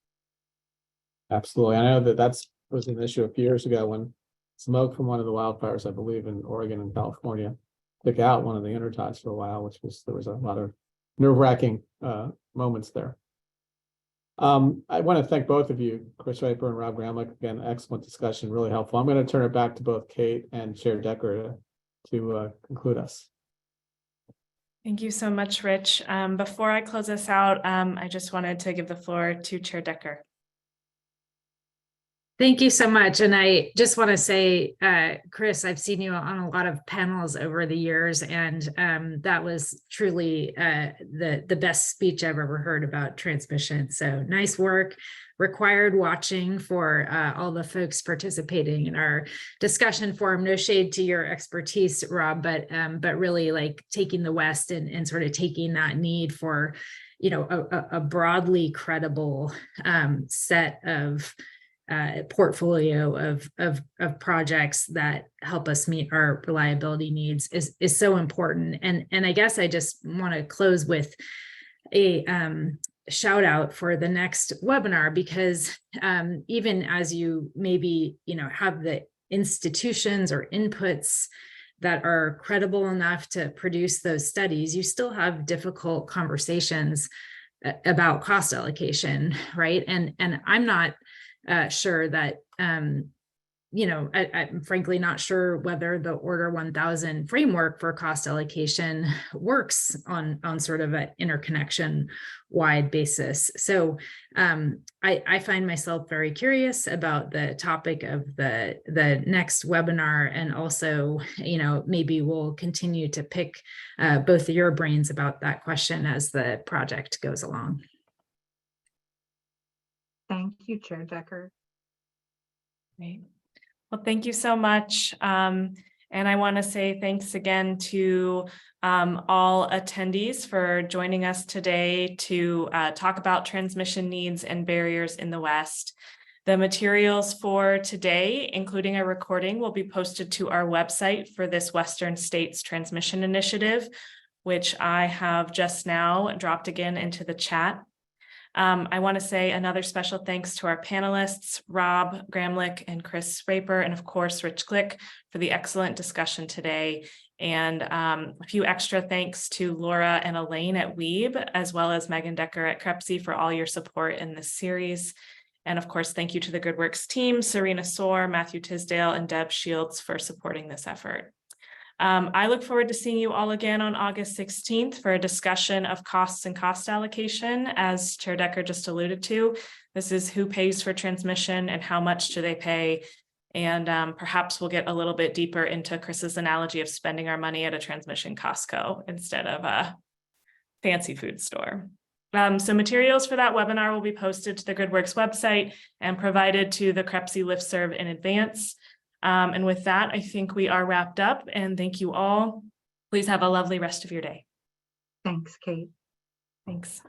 D: Absolutely. I know that was an issue a few years ago when smoke from one of the wildfires, I believe in Oregon and California, took out one of the interties for a while, there was a lot of nerve-wracking moments there. I want to thank both of you, Chris Raper and Rob Gramlich. Again, excellent discussion, really helpful. I'm going to turn it back to both Kate and Chair Decker to conclude us.
A: Thank you so much, Rich. Before I close us out, I just wanted to give the floor to Chair Decker.
E: Thank you so much. And I just want to say, Chris, I've seen you on a lot of panels over the years, and that was truly the best speech I've ever heard about transmission. So nice work. Required watching for all the folks participating in our discussion forum. No shade to your expertise, Rob, but really like taking the West and sort of taking that need for, you know, a broadly credible set of portfolio of projects that help us meet our reliability needs is so important. And I guess I just want to close with a shout out for the next webinar, because even as you maybe, you know, have the institutions or inputs that are credible enough to produce those studies, you still have difficult conversations about cost allocation, right? And I'm not sure that, you know, I'm frankly not sure whether the Order 1000 framework for cost allocation works on sort of an interconnection wide basis. So I find myself very curious about the topic of the next webinar, and also, you know, maybe we'll continue to pick both of your brains about that question as the project goes along.
C: Thank you, Chair Decker.
A: Great. Well, thank you so much. And I want to say thanks again to all attendees for joining us today to talk about transmission needs and barriers in the West. The materials for today, including a recording, will be posted to our website for this Western States Transmission Initiative, which I have just now dropped again into the chat. I want to say another special thanks to our panelists, Rob Gramlich and Chris Raper, and of course, Rich Glick, for the excellent discussion today. And a few extra thanks to Laura and Elaine at Weeb, as well as Megan Decker at Crepsey for all your support in this series. And of course, thank you to the GridWorks team, Serena Soar, Matthew Tisdale, and Deb Shields for supporting this effort. I look forward to seeing you all again on August 16th for a discussion of costs and cost allocation. As Chair Decker just alluded to, this is who pays for transmission and how much do they pay. And perhaps we'll get a little bit deeper into Chris's analogy of spending our money at a transmission Costco instead of a fancy food store. So materials for that webinar will be posted to the GridWorks website and provided to the Crepsey listserv in advance. And with that, I think we are wrapped up, and thank you all. Please have a lovely rest of your day.
C: Thanks, Kate.
A: Thanks.